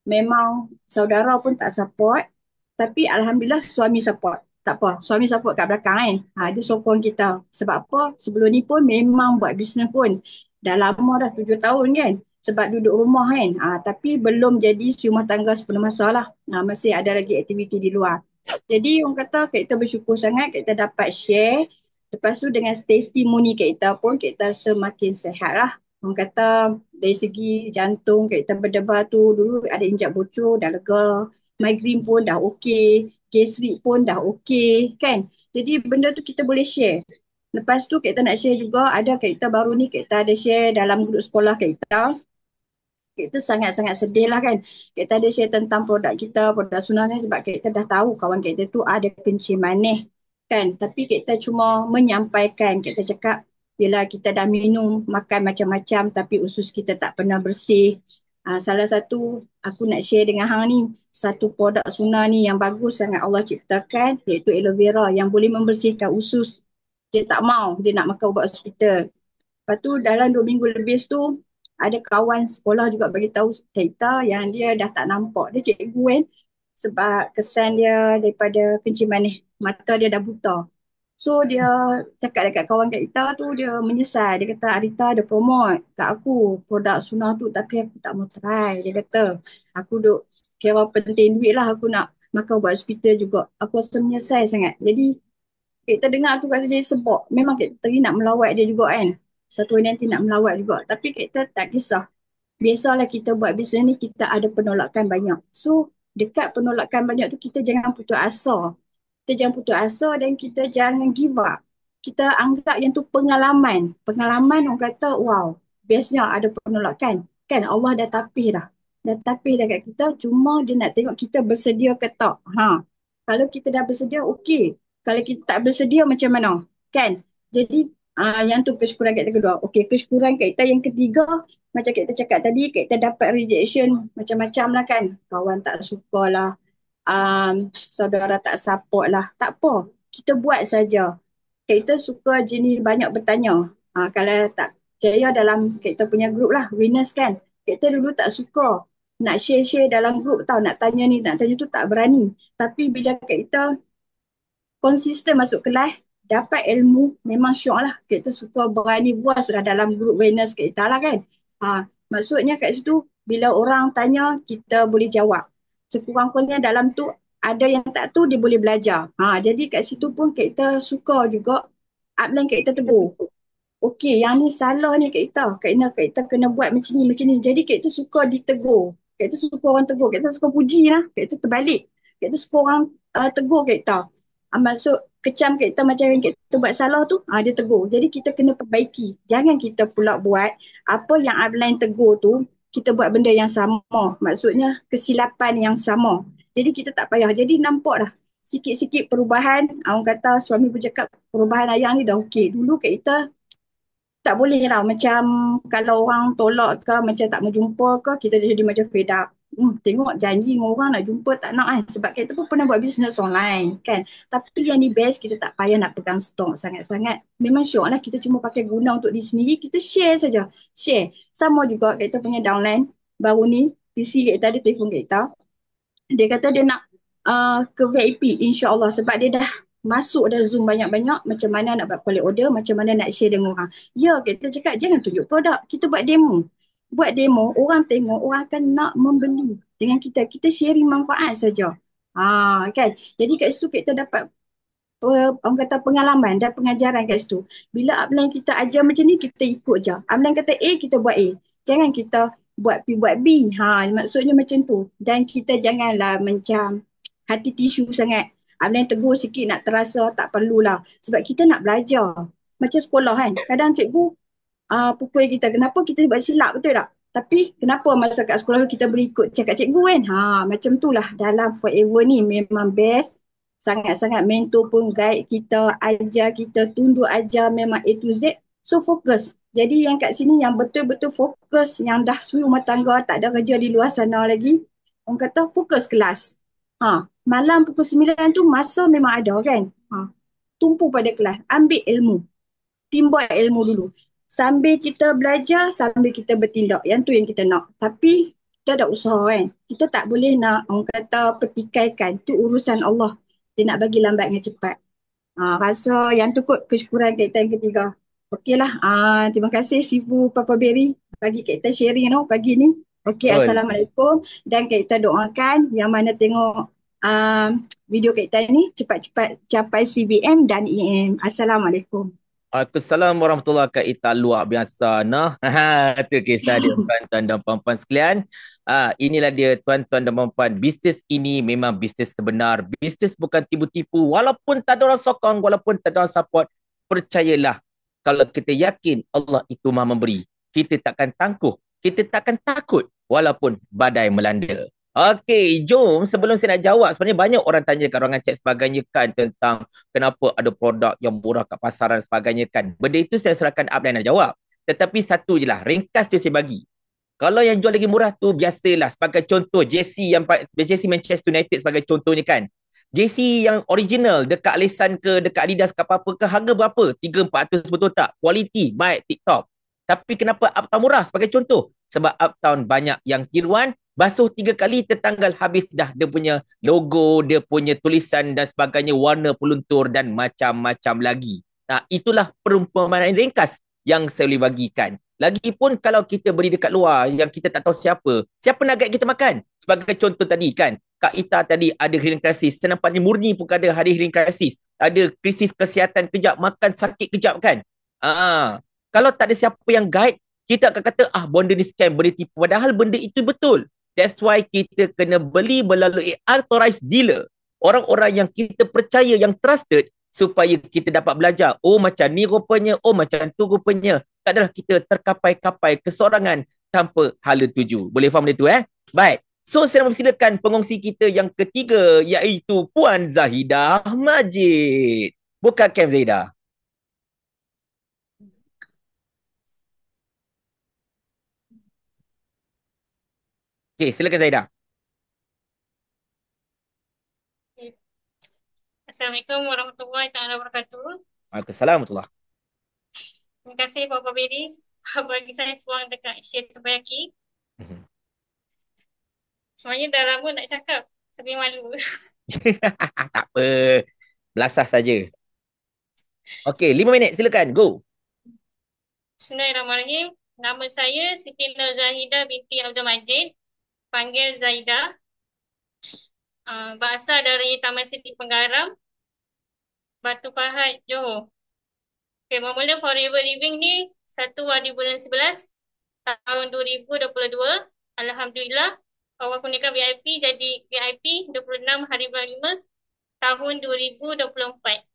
Memang saudara pun tak support. Tapi Alhamdulillah suami support. Tak apa, suami support kat belakang kan. Dia sokong kita. Sebab apa? Sebelum ni pun memang buat bisnes pun. Dah lama dah 7 tahun kan. Sebab duduk rumah kan. Tapi belum jadi rumah tangga sepenuh masa lah. Masih ada lagi aktiviti di luar. Jadi orang kata kita bersyukur sangat kita dapat share. Lepas tu dengan testimoni kita pun kita semakin sehat lah. Orang kata dari segi jantung kita berdebar tu dulu ada injak bocor dah lega. Migraine pun dah okey. Gastrik pun dah okey kan. Jadi benda tu kita boleh share. Lepas tu kita nak share juga ada kita baru ni kita ada share dalam grup sekolah kita. Kita sangat-sangat sedih lah kan. Kita ada share tentang produk kita, produk Sunnah ni sebab kita dah tahu kawan kita tu ada kencing manis kan. Tapi kita cuma menyampaikan, kita cakap Bila kita dah minum, makan macam-macam tapi usus kita tak pernah bersih. Salah satu aku nak share dengan hang ni, satu produk sunnah ni yang bagus sangat Allah ciptakan, iaitu aloe vera yang boleh membersihkan usus. Dia tak mau, dia nak makan ubat hospital. Lepas tu dalam 2 minggu lebih tu, ada kawan sekolah juga bagi tahu kita yang dia dah tak nampak. Dia cikgu kan, sebab kesan dia daripada kencing manis, mata dia dah buta. So dia cakap dekat kawan kat kita tu, dia menyesal. Dia kata Arita ada promote kat aku produk sunnah tu tapi aku tak mau try. Dia kata aku duk kira penting duit lah, aku nak makan ubat hospital juga. Aku rasa menyesal sangat. Jadi kita dengar tu kata jadi sebab. Memang kita ni nak melawat dia juga kan. Satu hari nanti nak melawat juga. Tapi kita tak kisah. Biasalah kita buat bisnes ni, kita ada penolakan banyak. So dekat penolakan banyak tu kita jangan putus asa. Kita jangan putus asa dan kita jangan give up. Kita anggap yang tu pengalaman. Pengalaman orang kata wow, bestnya ada penolakan. Kan Allah dah tapis dah. Dah tapis dah kat kita, cuma dia nak tengok kita bersedia ke tak. Kalau kita dah bersedia, okey. Kalau kita tak bersedia macam mana? Kan? Jadi yang tu kesyukuran kita kedua. Okey, kesyukuran kita yang ketiga, macam kita cakap tadi, kita dapat rejection macam-macam lah kan. Kawan tak suka lah, saudara tak support lah. Tak apa, kita buat saja. Kita suka jenis banyak bertanya. Kalau tak percaya dalam kita punya grup lah, winners kan. Kita dulu tak suka nak share-share dalam grup tau, nak tanya ni, nak tanya tu tak berani. Tapi bila kita konsisten masuk kelas, dapat ilmu, memang syok lah. Kita suka berani voice lah dalam grup winners kita lah kan. Maksudnya kat situ, bila orang tanya, kita boleh jawab. Sekurang-kurangnya dalam tu, ada yang tak tu, dia boleh belajar. Jadi kat situ pun kita suka juga, upline kita tegur. Okey, yang ni salah ni kat kita. Kita kena buat macam ni, macam ni. Jadi kita suka ditegur. Kita suka orang tegur. Kita suka puji lah. Kita terbalik. Kita suka orang tegur kita. Maksud kecam kita macam yang kita buat salah tu, dia tegur. Jadi kita kena perbaiki. Jangan kita pula buat apa yang upline tegur tu, kita buat benda yang sama. Maksudnya kesilapan yang sama. Jadi kita tak payah. Jadi nampak dah sikit-sikit perubahan. Orang kata suami pun cakap perubahan ayah ni dah okey. Dulu kita tak boleh lah. Macam kalau orang tolak ke, macam tak mau jumpa ke, kita jadi macam fed up. Tengok janji dengan orang nak jumpa tak nak kan. Sebab kita pun pernah buat bisnes online kan. Tapi yang ni best, kita tak payah nak pegang stok sangat-sangat. Memang syok lah, kita cuma pakai guna untuk diri sendiri. Kita share saja. Share. Sama juga kita punya downline. Baru ni, PC kita ada telefon kita. Dia kata dia nak ke VIP insyaAllah sebab dia dah masuk dah Zoom banyak-banyak macam mana nak buat collect order, macam mana nak share dengan orang. Ya, kita cakap jangan tunjuk produk, kita buat demo. Buat demo, orang tengok, orang akan nak membeli dengan kita. Kita sharing manfaat saja. Kan? Jadi kat situ kita dapat orang kata pengalaman dan pengajaran kat situ. Bila upline kita ajar macam ni, kita ikut je. Upline kata A, kita buat A. Jangan kita buat B, buat B. Maksudnya macam tu. Dan kita janganlah macam hati tisu sangat. Upline tegur sikit nak terasa, tak perlulah. Sebab kita nak belajar. Macam sekolah kan. Kadang cikgu pukul kita. Kenapa kita buat silap, betul tak? Tapi kenapa masa kat sekolah kita berikut cakap cikgu kan? Macam tu lah. Dalam Forever ni memang best. Sangat-sangat mentor pun guide kita, ajar kita, tunjuk ajar memang A to Z. So fokus. Jadi yang kat sini yang betul-betul fokus, yang dah suri rumah tangga, tak ada kerja di luar sana lagi. Orang kata fokus kelas. Malam pukul 9 tu masa memang ada kan. Tumpu pada kelas, ambil ilmu. Timba ilmu dulu. Sambil kita belajar, sambil kita bertindak. Yang tu yang kita nak. Tapi kita ada usaha kan. Kita tak boleh nak orang kata pertikaikan. Tu urusan Allah. Dia nak bagi lambat dengan cepat. Rasa yang tu kot kesyukuran kita yang ketiga. Okeylah. Terima kasih Sifu Papa Berry bagi kita sharing pagi ni. Okey, Assalamualaikum. Dan kita doakan yang mana tengok video kita ni cepat-cepat capai CBM dan EM. Assalamualaikum. Waalaikumsalam warahmatullahi wabarakatuh. Luar biasa nah. Itu kisah dia tuan-tuan dan puan-puan sekalian. Inilah dia tuan-tuan dan puan-puan. Bisnes ini memang bisnes sebenar. Bisnes bukan tipu-tipu. Walaupun tak ada orang sokong, walaupun tak ada orang support, percayalah. Kalau kita yakin Allah itu Maha memberi, kita takkan tangguh. Kita takkan takut walaupun badai melanda. Okey, jom sebelum saya nak jawab, sebenarnya banyak orang tanya kat ruangan chat sebagainya kan tentang kenapa ada produk yang murah kat pasaran sebagainya kan. Benda itu saya serahkan upline nak jawab. Tetapi satu je lah, ringkas je saya bagi. Kalau yang jual lagi murah tu biasalah, sebagai contoh JC Manchester United sebagai contohnya kan. JC yang original dekat Alisan ke dekat Adidas ke apa-apa ke harga berapa? 3-400 betul tak? Kualiti baik TikTok. Tapi kenapa Uptown murah sebagai contoh? Sebab Uptown banyak yang tiruan, basuh 3 kali tertanggal habis dah dia punya logo, dia punya tulisan dan sebagainya, warna peluntur dan macam-macam lagi. Nah, itulah perumpamaan ringkas yang saya boleh bagikan. Lagipun kalau kita beli dekat luar yang kita tak tahu siapa nak guide kita makan? Sebagai contoh tadi kan, Kak Ita tadi ada healing crisis, senampaknya Murni pun ada healing crisis, ada krisis kesihatan kejap, makan sakit kejap kan? Kalau tak ada siapa yang guide, kita akan kata, benda ni scam, benda tipu. Padahal benda itu betul. That's why kita kena beli melalui authorized dealer. Orang-orang yang kita percaya, yang trusted, supaya kita dapat belajar. Oh macam ni rupanya, oh macam tu rupanya. Tak adalah kita terkapai-kapai kesorangan tanpa hala tuju. Boleh faham benda tu Baik. So saya mempersilakan pengongsi kita yang ketiga, iaitu Puan Zahidah Majid. Buka cam Zahidah. Okay, silakan Zahidah. Assalamualaikum warahmatullahi taala wabarakatuh. Waalaikumsalam warahmatullahi. Terima kasih Bapak Bedi bagi saya peluang dekat share terbayaki. Sebenarnya dah lama nak cakap, tapi malu. Tak apa. Belasah saja. Okey, 5 minit silakan. Go. Bismillahirrahmanirrahim. Nama saya Siti Nur Zahidah binti Abdul Majid. Panggil Zahidah. Berasal dari Taman Siti Penggaram, Batu Pahat, Johor. Okay, bermula Forever Living ni 1 hari bulan 11 tahun 2022. Alhamdulillah, awal kurniakan VIP jadi VIP 26 hari bulan 5 tahun 2024.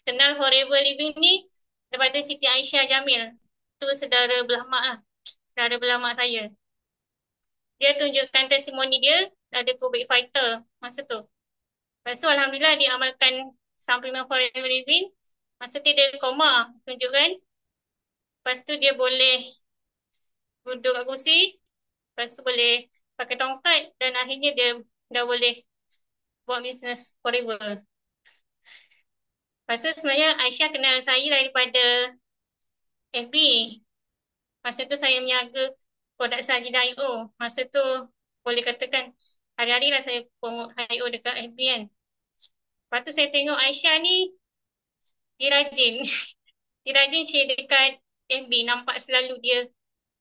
Kenal Forever Living ni daripada Siti Aisyah Jamil. Itu saudara belah mak lah. Saudara belah mak saya. Dia tunjukkan testimoni dia ada COVID fighter masa tu. Lepas tu Alhamdulillah dia amalkan suplemen Forever Living. Masa tu dia koma tunjukkan. Lepas tu dia boleh duduk kat kursi. Lepas tu boleh pakai tongkat. Dan akhirnya dia dah boleh buat bisnes Forever. Lepas tu sebenarnya Aisyah kenal saya daripada FB. Masa tu saya meniaga produk Sajidah.io. Masa tu boleh katakan hari-hari lah saya promote .io dekat FB kan. Lepas tu saya tengok Aisyah ni dia rajin. Dia rajin share dekat FB. Nampak selalu dia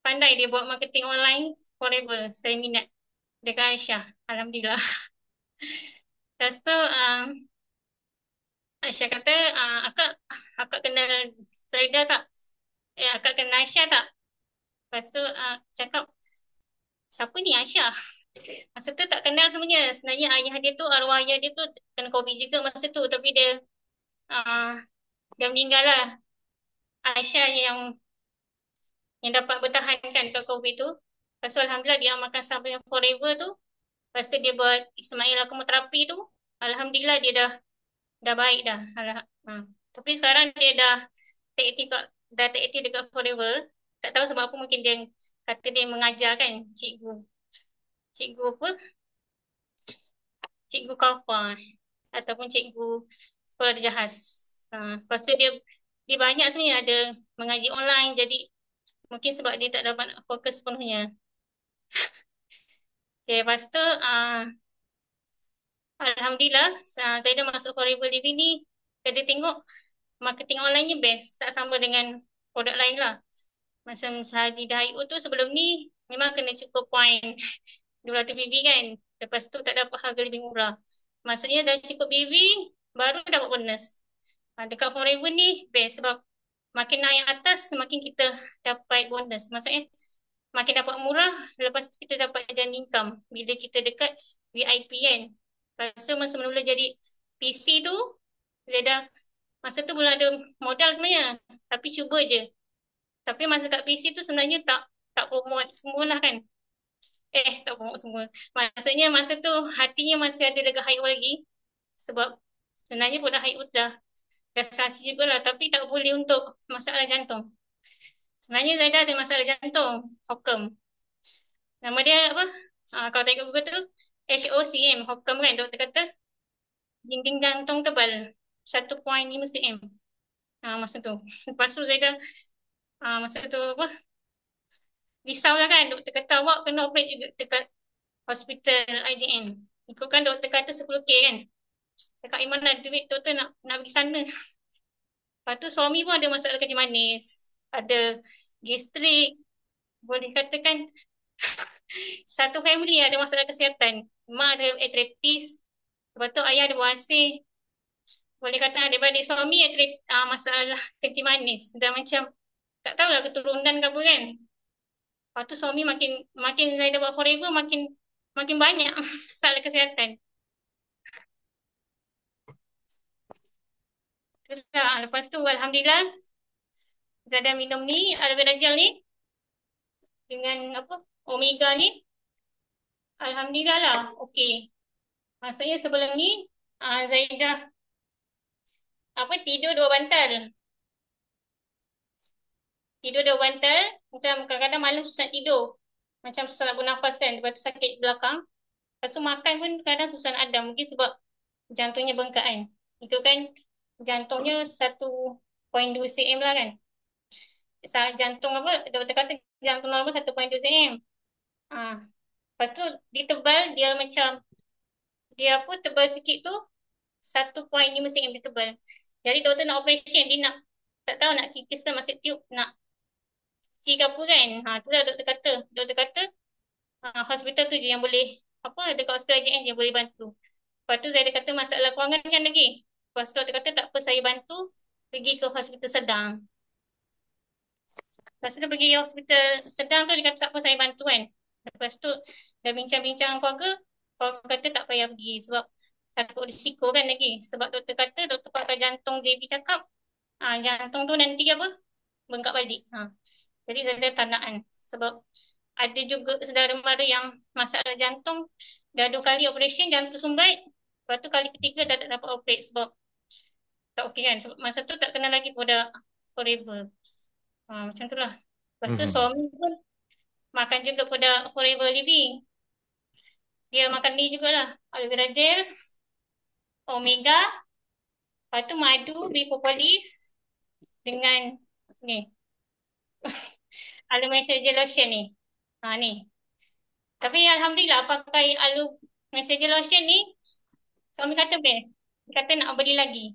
pandai dia buat marketing online Forever. Saya minat dekat Aisyah. Alhamdulillah. Lepas tu Aisyah kata, akak kenal Zaidah tak? Akak kenal Aisyah tak? Lepas tu cakap, siapa ni Aisyah? Masa tu tak kenal sebenarnya. Sebenarnya ayah dia tu, arwah ayah dia tu kena COVID juga masa tu. Tapi dia meninggal lah. Aisyah yang dapat bertahankan dekat COVID tu. Lepas tu Alhamdulillah dia amalkan sampai yang Forever tu. Lepas tu dia buat Ismail Akimoterapi tu. Alhamdulillah dia dah baik dah. Tapi sekarang dia dah tak aktif dekat Forever. Tak tahu sebab apa, mungkin dia kata dia mengajar kan, cikgu apa? Cikgu kapal ataupun cikgu sekolah jahaz. Lepas tu dia banyak sebenarnya ada mengaji online, jadi mungkin sebab dia tak dapat fokus sepenuhnya. Okay, lepas tu Alhamdulillah saya dah masuk Forever Living ni. Saya tengok marketing online-nya best, tak sama dengan produk lain lah. Masa Sajidah.io tu sebelum ni memang kena cukup point 200 BB kan. Lepas tu tak dapat harga lebih murah. Maksudnya dah cukup BB baru dapat bonus. Dekat Forever ni best sebab makin naik atas makin kita dapat bonus. Maksudnya makin dapat murah, lepas tu kita dapat jalan income bila kita dekat VIP kan. Lepas tu masa mula jadi PC tu, bila dah masa tu belum ada modal sebenarnya, tapi cuba je. Tapi masa kat PC tu sebenarnya tak promote semualah kan. Tak pomok semua. Maksudnya masa tu hatinya masih ada dekat haid lagi. Sebab sebenarnya pun dah haid pun dah sasi jugalah. Tapi tak boleh untuk masalah jantung. Sebenarnya Zaida ada masalah jantung. Hokem. Nama dia apa? Kalau tengok Google tu, HOCM. Hokem kan doktor kata. Dinding jantung tebal. 1.5 cm. Masa tu. Lepas tu Zaida, masa tu apa? Risau lah kan. Doktor kata awak kena operate juga dekat hospital IJN. Ikutkan doktor kata 10K kan. Cakap mana duit doktor nak pergi sana. Lepas tu suami pun ada masalah kencing manis. Ada gastrik. Boleh katakan satu family ada masalah kesihatan. Mak ada arthritis. Lepas tu ayah ada buasir. Boleh kata adik-adik suami masalah kencing manis. Dan macam tak tahulah keturunan ke apa kan. Lepas tu suami makin saya dah buat forever makin banyak masalah kesihatan. Lepas tu alhamdulillah Zada minum ni aloe vera gel ni dengan apa omega ni alhamdulillah lah okey. Maksudnya sebelum ni Zaidah tidur dua bantal. Tidur dua bantal macam kadang-kadang malam susah tidur. Macam susah nak bernafas kan. Lepas tu sakit belakang. Lepas tu makan pun kadang susah nak adam. Mungkin sebab jantungnya bengkak kan. Itu kan jantungnya 1.2 cm lah kan. Jantung apa, doktor kata jantung normal 1.2 cm. Lepas tu dia tebal, dia macam dia apa tebal sikit tu 1.5 cm dia tebal. Jadi doktor nak operation, dia nak tak tahu nak kikiskan masuk tube, nak cuci ke apa kan. Itulah doktor kata hospital tu je yang boleh dekat hospital JN je boleh bantu. Lepas tu saya kata masalah kewangan kan lagi. Lepas tu doktor kata tak apa, saya bantu pergi ke hospital sedang. Lepas tu pergi ke hospital sedang tu dia kata tak apa, saya bantu kan. Lepas tu dah bincang-bincang dengan keluarga kata tak payah pergi sebab takut risiko kan lagi. Sebab doktor kata, doktor pakar jantung JB cakap jantung tu nanti apa bengkak balik. Jadi saya tak nak kan. Sebab ada juga saudara mara yang masalah jantung dah 2 kali operation jantung sumbat. Lepas tu kali ketiga dah tak dapat operate sebab tak okey kan. Sebab masa tu tak kenal lagi produk Forever. Macam tu lah. Lepas tu suami pun makan juga produk Forever Living. Dia makan ni jugalah. Aloe vera gel, omega, lepas tu madu, propolis dengan ni. Aloe Messenger Lotion ni. Ni. Tapi alhamdulillah pakai Aloe Messenger Lotion ni suami kata best. Dia kata nak beli lagi.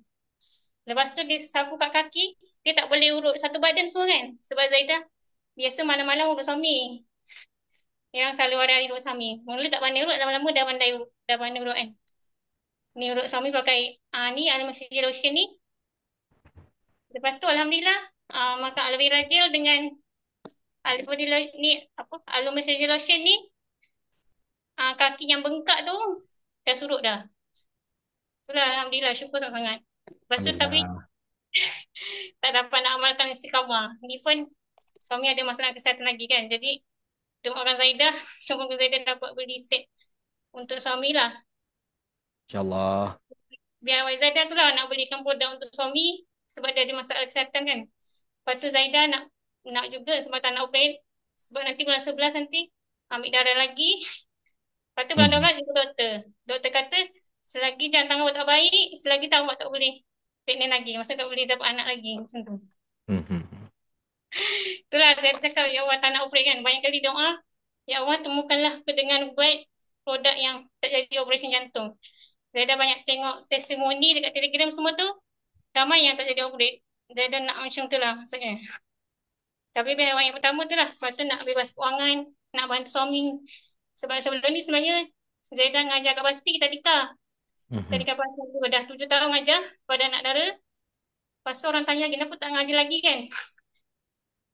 Lepas tu dia sapu kat kaki, dia tak boleh urut satu badan semua kan. Sebab Zaidah biasa malam-malam urut suami. Yang selalu hari-hari urut suami. Mula tak pandai urut, lama-lama dah pandai urut kan. Ni urut suami pakai ni Aloe Messenger Lotion ni. Lepas tu alhamdulillah makan aloe vera gel dengan Aloe Messenger Lotion ni kaki yang bengkak tu dah surut dah. Itulah alhamdulillah, syukur sangat-sangat. Lepas tu tapi tak dapat nak amalkan istiqamah. Ni pun suami ada masalah kesihatan lagi kan. Jadi doakan Zaidah semoga Zaidah dapat beli set untuk suami lah. InsyaAllah. Biar Zaidah tu lah nak belikan produk untuk suami sebab dia ada masalah kesihatan kan. Lepas tu Zaidah nak juga sebab tak nak operate. Sebab nanti bulan 11 nanti ambil darah lagi. Lepas tu bulan 12 jumpa doktor. Doktor kata selagi jantung awak tak baik, selagi tak awak tak boleh pregnant lagi. Maksudnya tak boleh dapat anak lagi. Macam tu. Itulah saya cakap ya Allah tak nak operate kan. Banyak kali doa. Ya Allah temukanlah dengan buat produk yang tak jadi operasi jantung. Saya dah banyak tengok testimoni dekat Telegram semua tu. Ramai yang tak jadi operate. Saya dah nak macam tu lah maksudnya. Tapi yang pertama tu lah. Lepas tu nak bebas kewangan. Nak bantu suami. Sebab sebelum ni sebenarnya saya dah ngajar kat pasti tadika. Tadika pasti dah 7 tahun ngajar pada anak dara. Lepas tu orang tanya lagi kenapa tak ngajar lagi kan.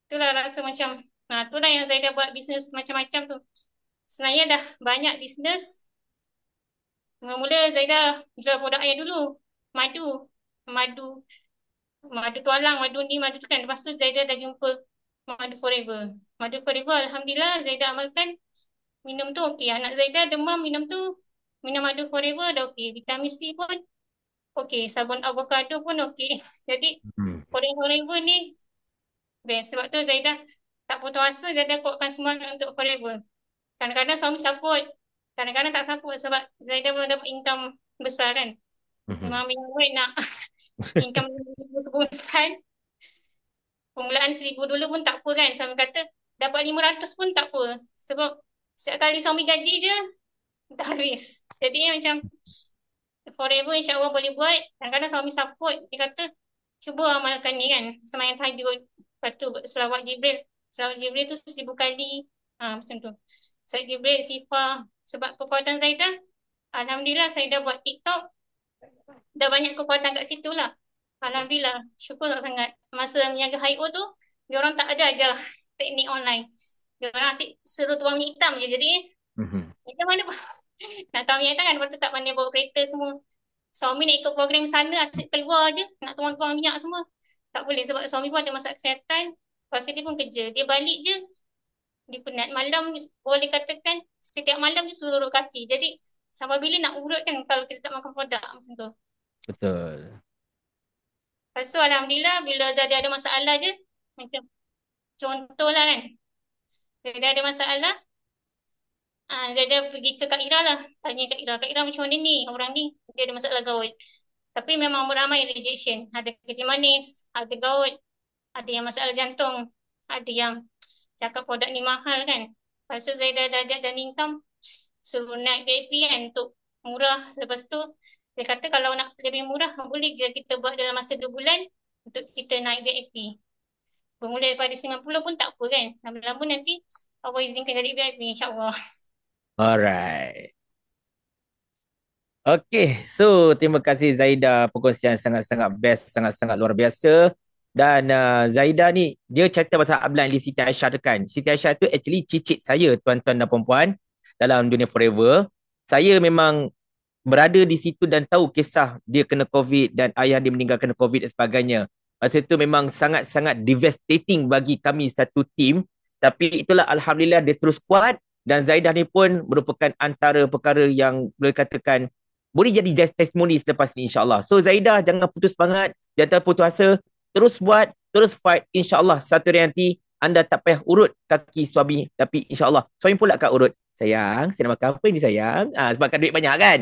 Itulah rasa macam. Itulah yang saya dah buat bisnes macam-macam tu. Sebenarnya dah banyak bisnes. Mula-mula saya dah jual produk air dulu. Madu tualang, madu ni, madu tu kan. Lepas tu Zaidah dah jumpa Madu Forever. Madu Forever Alhamdulillah Zaidah amalkan. minum tu okey. Anak Zaidah demam minum tu, minum madu forever dah okey. Vitamin C pun okey. Sabun avocado pun okey. Jadi forever ni best. Sebab tu Zaidah tak putus asa, Zaidah kuatkan semangat untuk forever. Kadang-kadang suami support, kadang-kadang tak support sebab Zaidah belum dapat income besar kan. Memang duit nak income sebulan. Permulaan 1,000 dulu pun tak apa kan. Suami kata dapat 500 pun tak apa. Sebab setiap kali suami gaji je, dah habis. Jadi macam forever insyaAllah boleh buat. Kadang-kadang suami support. Dia kata, cuba amalkan ni kan. Semayang tahajud. Lepas tu selawat Jibril. Selawat Jibril tu 1,000 kali. Macam tu. Selawat Jibril, sifar. Sebab kekuatan Zaidah, Alhamdulillah saya dah buat TikTok. Dah banyak kekuatan kat situ lah. Alhamdulillah. Syukur tak sangat. Masa meniaga HIO tu, dia orang tak ada ajar teknik online. Dia orang asyik suruh tuang minyak hitam je. Jadi, macam mana pun. Nak tuang minyak hitam kan, lepas tu tak pandai bawa kereta semua. Suami nak ikut program sana, asyik keluar je. Nak tuang-tuang minyak semua. Tak boleh sebab suami pun ada masalah kesihatan. Lepas tu dia pun kerja. Dia balik je, dia penat. Malam, boleh katakan, setiap malam dia suruh urut kaki. Jadi, sampai bila nak urut kan kalau kita tak makan produk macam tu. Betul. Lepas tu Alhamdulillah bila dia ada masalah je, macam contoh lah kan, dia ada masalah, dia pergi ke Kak Ira lah, tanya Kak Ira macam mana ni, orang ni, dia ada masalah gaut. Tapi memang ramai rejection, ada kencing manis, ada gaut, ada yang masalah jantung, ada yang cakap produk ni mahal kan. Lepas tu saya dah ajak Janin Income, suruh naik VIP kan untuk murah. Lepas tu dia kata kalau nak lebih murah boleh je kita buat dalam masa 2 bulan untuk kita naik VIP. Bermula daripada 90 pun tak apa kan. Lama-lama nanti Allah izinkan jadi VIP insyaAllah. Alright. Okay, so terima kasih Zaida, perkongsian sangat-sangat best, sangat-sangat luar biasa. Dan Zaida ni, dia cerita pasal upline di Siti Aisyah tu kan. Siti Aisyah tu actually cicit saya, tuan-tuan dan puan-puan, dalam dunia forever. Saya memang berada di situ dan tahu kisah dia kena COVID dan ayah dia meninggal kena COVID dan sebagainya. Masa itu memang sangat-sangat devastating bagi kami satu tim. Tapi itulah Alhamdulillah dia terus kuat dan Zaidah ni pun merupakan antara perkara yang boleh katakan boleh jadi testimoni selepas ni insyaAllah. So Zaidah jangan putus semangat, jangan putus asa, terus buat, terus fight. InsyaAllah satu hari nanti anda tak payah urut kaki suami, tapi insyaAllah suami pula akan urut. Sayang, saya nak makan apa ni sayang? Sebabkan duit banyak kan?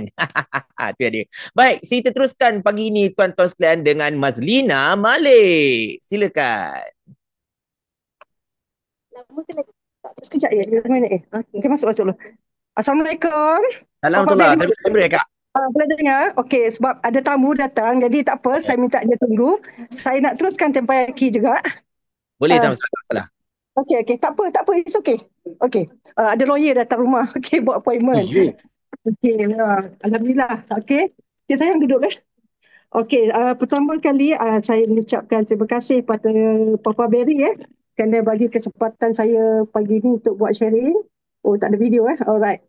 Itu dia. Baik, kita teruskan pagi ini tuan-tuan sekalian dengan Mazlina Malik. Silakan. Lama ke lagi? Sekejap ya. Okay, masuk dulu. Assalamualaikum. Salam tulah. Terima Kak. Boleh dengar? Okey, sebab ada tamu datang. Jadi tak apa, saya minta dia tunggu. Saya nak teruskan tempaki juga. Boleh, tak masalah. Okey. Tak apa. It's okay. Okey. Ada lawyer datang rumah. Okey, buat appointment. Okey, Alhamdulillah. Okey. Okay, sayang duduk lah. Okey, pertama kali saya mengucapkan terima kasih pada Papa Berry kerana bagi kesempatan saya pagi ni untuk buat sharing. Oh, tak ada video Alright.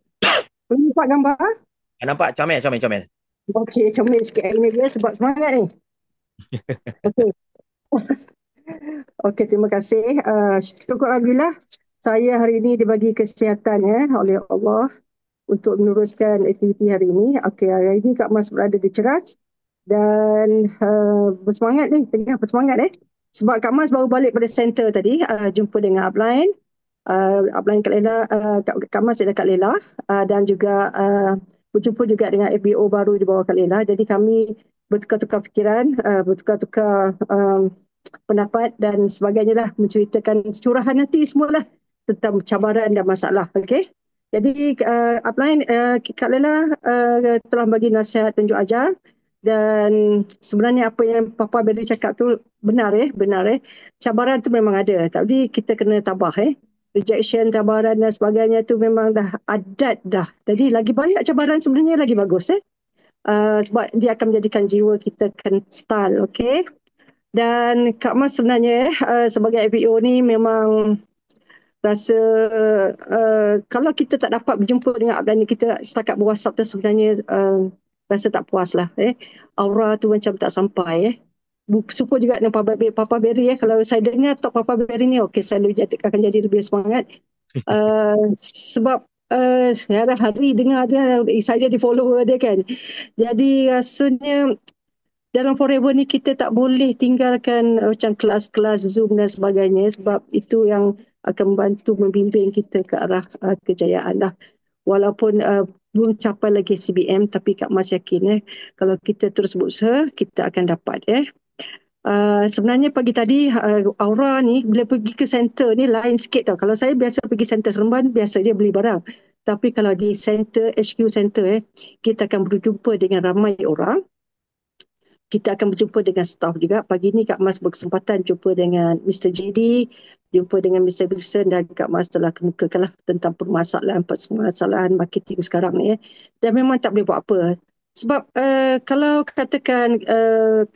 Boleh nampak gambar? Nampak comel. Okey, comel sikit ini dia sebab semangat ni. Okey. Okey, terima kasih. Syukur Alhamdulillah saya hari ini dibagi kesihatan oleh Allah untuk meneruskan aktiviti hari ini. Okey, hari ini Kak Mas berada di Ceras dan bersemangat ni, tengah bersemangat sebab Kak Mas baru balik pada center tadi, jumpa dengan upline Kak Lela, Kak Mas ada Kak Lela dan juga berjumpa juga dengan FBO baru di bawah Kak Lela. Jadi kami bertukar-tukar fikiran, bertukar-tukar pendapat dan sebagainya lah, menceritakan curahan hati semualah tentang cabaran dan masalah. Okey. Jadi upline Kak Lela telah bagi nasihat tunjuk ajar dan sebenarnya apa yang Papa Berry cakap tu benar. Cabaran tu memang ada, tapi kita kena tabah rejection, cabaran dan sebagainya tu memang dah adat dah. Jadi lagi banyak cabaran sebenarnya lagi bagus sebab dia akan menjadikan jiwa kita kental. Okey. Dan Kak Mas sebenarnya sebagai FBO ni memang rasa kalau kita tak dapat berjumpa dengan upline kita setakat berwhatsapp tu sebenarnya rasa tak puas lah. Aura tu macam tak sampai. Super juga dengan Papa Berry kalau saya dengar talk Papa Berry ni okey, saya akan jadi lebih semangat. Sebab Saya hari dengar dia, saya jadi follower dia kan. Jadi rasanya dalam Forever ni kita tak boleh tinggalkan macam kelas-kelas Zoom dan sebagainya, sebab itu yang akan membantu membimbing kita ke arah kejayaan lah. Walaupun belum capai lagi CBM, tapi Kak Mas yakin kalau kita terus berusaha, kita akan dapat sebenarnya pagi tadi Aura ni bila pergi ke center ni lain sikit tau. Kalau saya biasa pergi center Seremban, biasa je beli barang. Tapi kalau di center, HQ center kita akan berjumpa dengan ramai orang. Kita akan berjumpa dengan staff juga. Pagi ni Kak Mas berkesempatan jumpa dengan Mr. JD, jumpa dengan Mr. Wilson, dan Kak Mas telah kemukakanlah tentang permasalahan marketing sekarang ni. Dan memang tak boleh buat apa. Sebab kalau katakan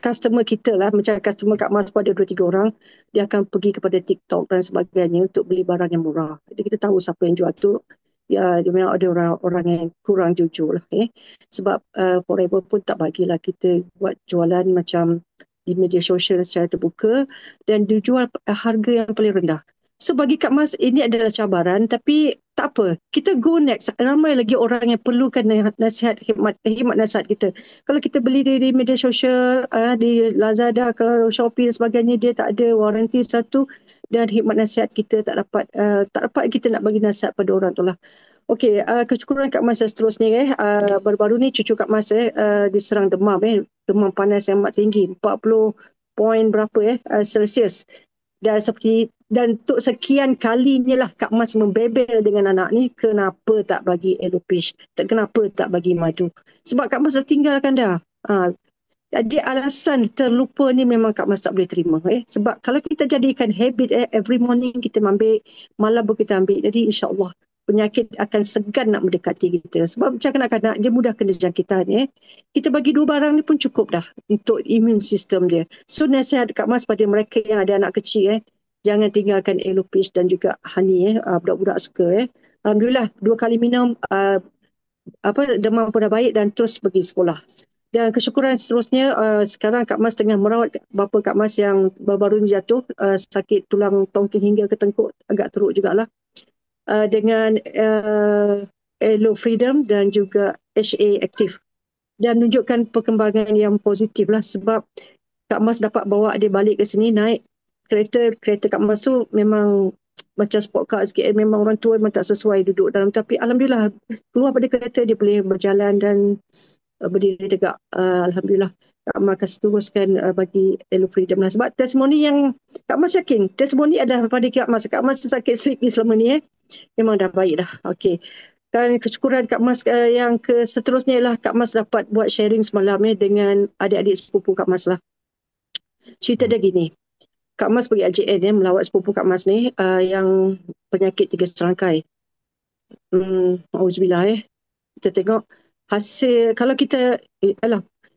customer kita lah, macam customer Kak Mas pada 2-3 orang, dia akan pergi kepada TikTok dan sebagainya untuk beli barang yang murah. Jadi kita tahu siapa yang jual tu. Ya, dia memang ada orang yang kurang jujur lah. Sebab Forever pun tak bagilah kita buat jualan macam di media sosial secara terbuka dan dijual harga yang paling rendah. So bagi Kak Mas ini adalah cabaran, tapi tak apa. Kita go next. Ramai lagi orang yang perlukan nasihat, hikmat nasihat kita. Kalau kita beli di media sosial, di Lazada ke Shopee dan sebagainya, dia tak ada waranti satu dan hikmat nasihat kita tak dapat kita nak bagi nasihat pada orang tu lah. Okey, kecukuran Kak Mas yang seterusnya baru-baru ni cucu Kak Mas diserang demam demam panas yang amat tinggi 40 poin berapa Celsius. Dan untuk sekian kalinya lah Kak Mas membebel dengan anak ni, kenapa tak bagi Elopish, kenapa tak bagi madu. Sebab Kak Mas dah tinggalkan dah. Jadi alasan terlupa ni memang Kak Mas tak boleh terima. Sebab kalau kita jadikan habit every morning kita ambil, malam pun kita ambil. Jadi insyaAllah penyakit akan segan nak mendekati kita. Sebab macam kanak-kanak dia mudah kena jangkitan. Kita bagi 2 barang ni pun cukup dah untuk immune system dia. So nasihat Kak Mas pada mereka yang ada anak kecil, jangan tinggalkan Elopish dan juga honey. Budak-budak suka. Alhamdulillah 2 kali minum demam pun dah baik dan terus pergi sekolah. Dan kesyukuran seterusnya, sekarang Kak Mas tengah merawat bapa Kak Mas yang baru-baru ni jatuh, sakit tulang tongking hingga ke tengkuk, agak teruk jugalah. Dengan Elo Freedom dan juga HA Active. Dan menunjukkan perkembangan yang positif lah, sebab Kak Mas dapat bawa dia balik ke sini, naik kereta Kak Mas tu memang macam sport car sikit. Memang orang tua memang tak sesuai duduk dalam. Tapi Alhamdulillah, keluar pada kereta dia boleh berjalan dan berdiri tegak. Alhamdulillah Kak Mas akan teruskan bagi Elo Freedom lah. Sebab testimoni yang Kak Mas yakin, testimoni adalah pada Kak Mas. Kak Mas sakit sleep ni selama ni memang dah baik dah. Okey. Dan kesyukuran Kak Mas yang seterusnya ialah Kak Mas dapat buat sharing semalam dengan adik-adik sepupu Kak Mas lah. Cerita dia gini. Kak Mas pergi LJN melawat sepupu Kak Mas ni yang penyakit 3 serangkai. Auzubillah Kita tengok hasil, kalau kita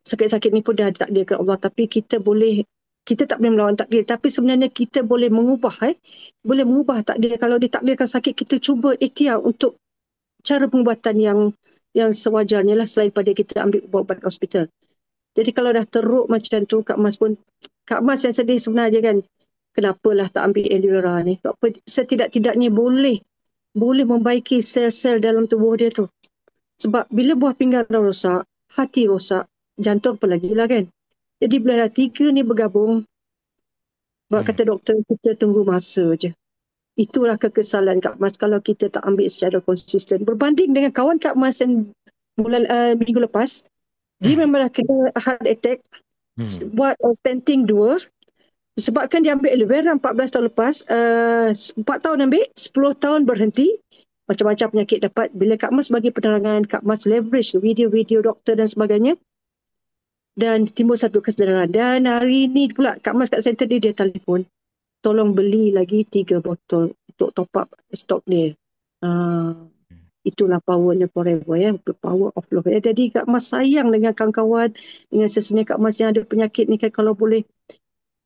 sakit-sakit ni pun dah ditakdirkan Allah, tapi kita tak boleh melawan takdir, tapi sebenarnya kita boleh mengubah boleh mengubah takdir. Kalau ditakdirkan sakit, kita cuba ikhtiar untuk cara pengubatan yang sewajarnya lah, selain pada kita ambil ubat-ubat hospital. Jadi kalau dah teruk macam tu, Kak Mas yang sedih sebenarnya kan, kenapalah tak ambil aloe vera ni. Setidak-tidaknya boleh membaiki sel-sel dalam tubuh dia tu. Sebab bila buah pinggang dah rosak, hati rosak, jantung apa lagi lah kan. Jadi bila dah 3 ni bergabung, kata doktor, kita tunggu masa je. Itulah kekesalan Kak Mas kalau kita tak ambil secara konsisten. Berbanding dengan kawan Kak Mas yang minggu lepas, dia memang dah kena heart attack, buat stenting 2, sebabkan dia ambil aloe vera 14 tahun lepas, 4 tahun ambil, 10 tahun berhenti, macam-macam penyakit dapat. Bila Kak Mas bagi penerangan, Kak Mas leverage video-video doktor dan sebagainya, dan timbul satu kesedaran. Dan hari ni pula Kak Mas kat center dia telefon, tolong beli lagi 3 botol untuk top up stok dia. Itulah powernya Forever the power of love. Jadi Kak Mas sayang dengan kawan-kawan, dengan sesama Kak Mas yang ada penyakit ni kan. Kalau boleh,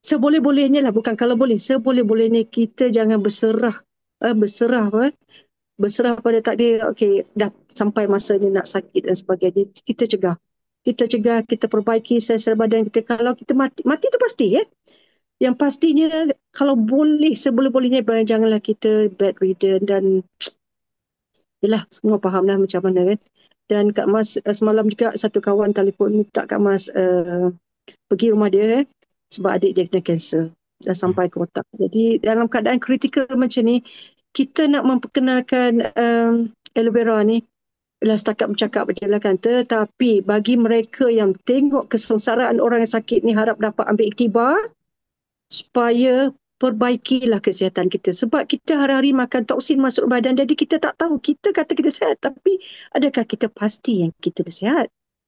seboleh-bolehnya lah, bukan kalau boleh, seboleh-bolehnya kita jangan berserah pada takdir. Okey, dah sampai masanya nak sakit dan sebagainya, kita cegah, kita perbaiki sel-sel badan kita. Kalau kita mati tu pasti yang pastinya, kalau boleh, seboleh-bolehnya janganlah kita bedridden dan Yelah, semua faham lah macam mana kan. Dan Kak Mas semalam juga satu kawan telefon minta Kak Mas pergi rumah dia sebab adik dia kena kanser. Dah sampai ke otak. Jadi dalam keadaan kritikal macam ni, kita nak memperkenalkan aloe vera ni ialah setakat bercakap je lah kan. Tetapi bagi mereka yang tengok kesengsaraan orang yang sakit ni, harap dapat ambil iktibar supaya perbaikilah kesihatan kita. Sebab kita hari-hari makan toksin masuk badan, jadi kita tak tahu. Kita kata kita sihat, tapi adakah kita pasti yang kita dah sihat?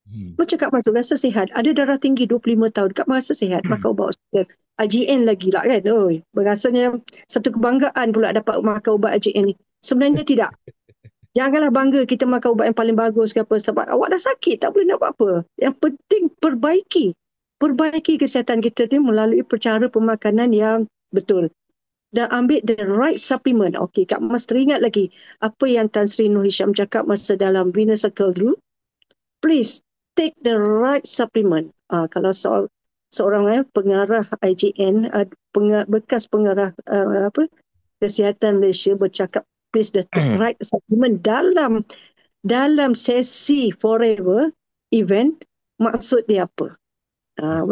Macam Kak Mas tu rasa sihat. Ada darah tinggi 25 tahun. Kak Mas rasa sihat. Makan ubat hospital. IGN lagi lah kan. Oi, berasanya satu kebanggaan pula dapat makan ubat IGN ni. Sebenarnya tidak. Janganlah bangga kita makan ubat yang paling bagus ke apa. Sebab awak dah sakit. Tak boleh nak buat apa. Yang penting perbaiki. Perbaiki kesihatan kita ni melalui cara pemakanan yang betul. Dan ambil the right supplement. Okey, Kak Mas teringat lagi apa yang Tan Sri Nur Hisham cakap masa dalam Winner Circle dulu. Please take the right supplement. Kalau seorang pengarah IGN, bekas pengarah kesihatan Malaysia bercakap, please the right supplement dalam sesi forever event, maksud dia apa?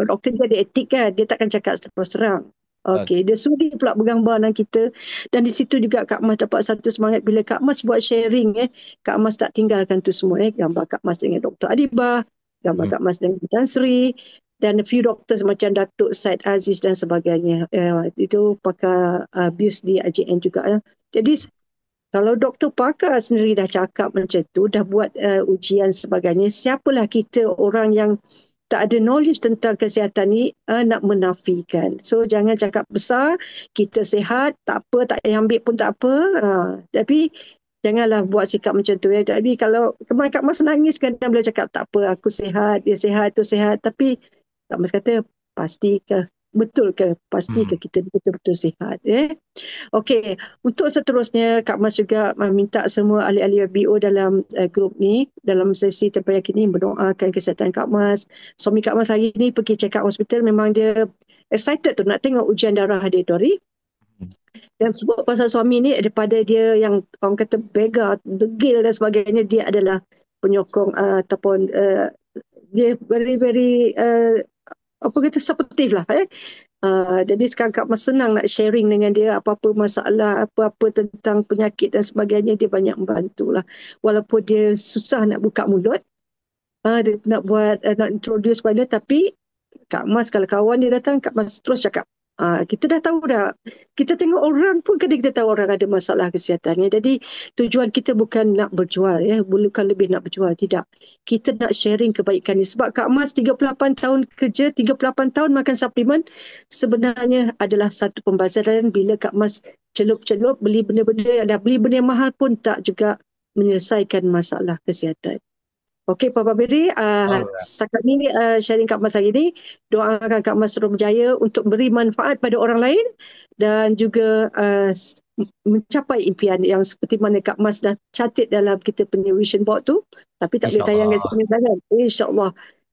Doktor dia ada etik kan, dia takkan cakap terus terang. Okey, dia sudi pula bergambar dengan kita. Dan di situ juga Kak Mas dapat satu semangat bila Kak Mas buat sharing. Kak Mas tak tinggalkan tu semua. Gambar Kak Mas dengan Dr. Adibah, gambar Kak Mas dengan Tan Sri, dan a few doctors macam Datuk Said Aziz dan sebagainya. Itu pakar abuse di IJN juga. Jadi kalau doktor pakar sendiri dah cakap macam tu, dah buat ujian sebagainya, siapalah kita orang yang tak ada knowledge tentang kesihatan ni nak menafikan. So jangan cakap besar, kita sihat, tak apa, tak payah ambil pun tak apa. Tapi janganlah buat sikap macam tu. Jadi kalau kemarin Kak Mas nangis kan, boleh cakap tak apa, aku sihat, dia sihat, tu sihat. Tapi Kak Mas kata, pasti ke? Betul ke? Pasti ke kita betul-betul sihat? Okey, untuk seterusnya Kak Mas juga minta semua ahli-ahli BO dalam grup ni, dalam sesi tempoyak ini mendoakan kesihatan Kak Mas. Suami Kak Mas hari ni pergi check up hospital, memang dia excited tu nak tengok ujian darah dia tu hari. Dan sebut pasal suami ni, daripada dia yang orang kata beggar, degil dan sebagainya, dia adalah penyokong ataupun dia very apa kata supportive lah. Jadi sekarang Kak Mas senang nak sharing dengan dia apa-apa masalah, apa-apa tentang penyakit dan sebagainya, dia banyak membantu lah. Walaupun dia susah nak buka mulut, dia nak buat, nak introduce pada, tapi Kak Mas kalau kawan dia datang, Kak Mas terus cakap. Kita dah tahu dah. Kita tengok orang pun kadang kita tahu orang ada masalah kesihatannya. Jadi tujuan kita bukan nak berjual, bukan lebih nak berjual, tidak. Kita nak sharing kebaikan ni. Sebab Kak Mas 38 tahun kerja, 38 tahun makan suplemen, sebenarnya adalah satu pembazaran bila Kak Mas celup-celup beli benda-benda yang dah beli benda yang mahal pun tak juga menyelesaikan masalah kesihatan. Okey, Papa Beri, setakat ni sharing Kak Mas hari ni. Doakan Kak Mas terus berjaya untuk beri manfaat pada orang lain dan juga mencapai impian yang seperti mana Kak Mas dah catat dalam kita punya vision board tu. Tapi tak boleh tayang kat sini kan. InsyaAllah.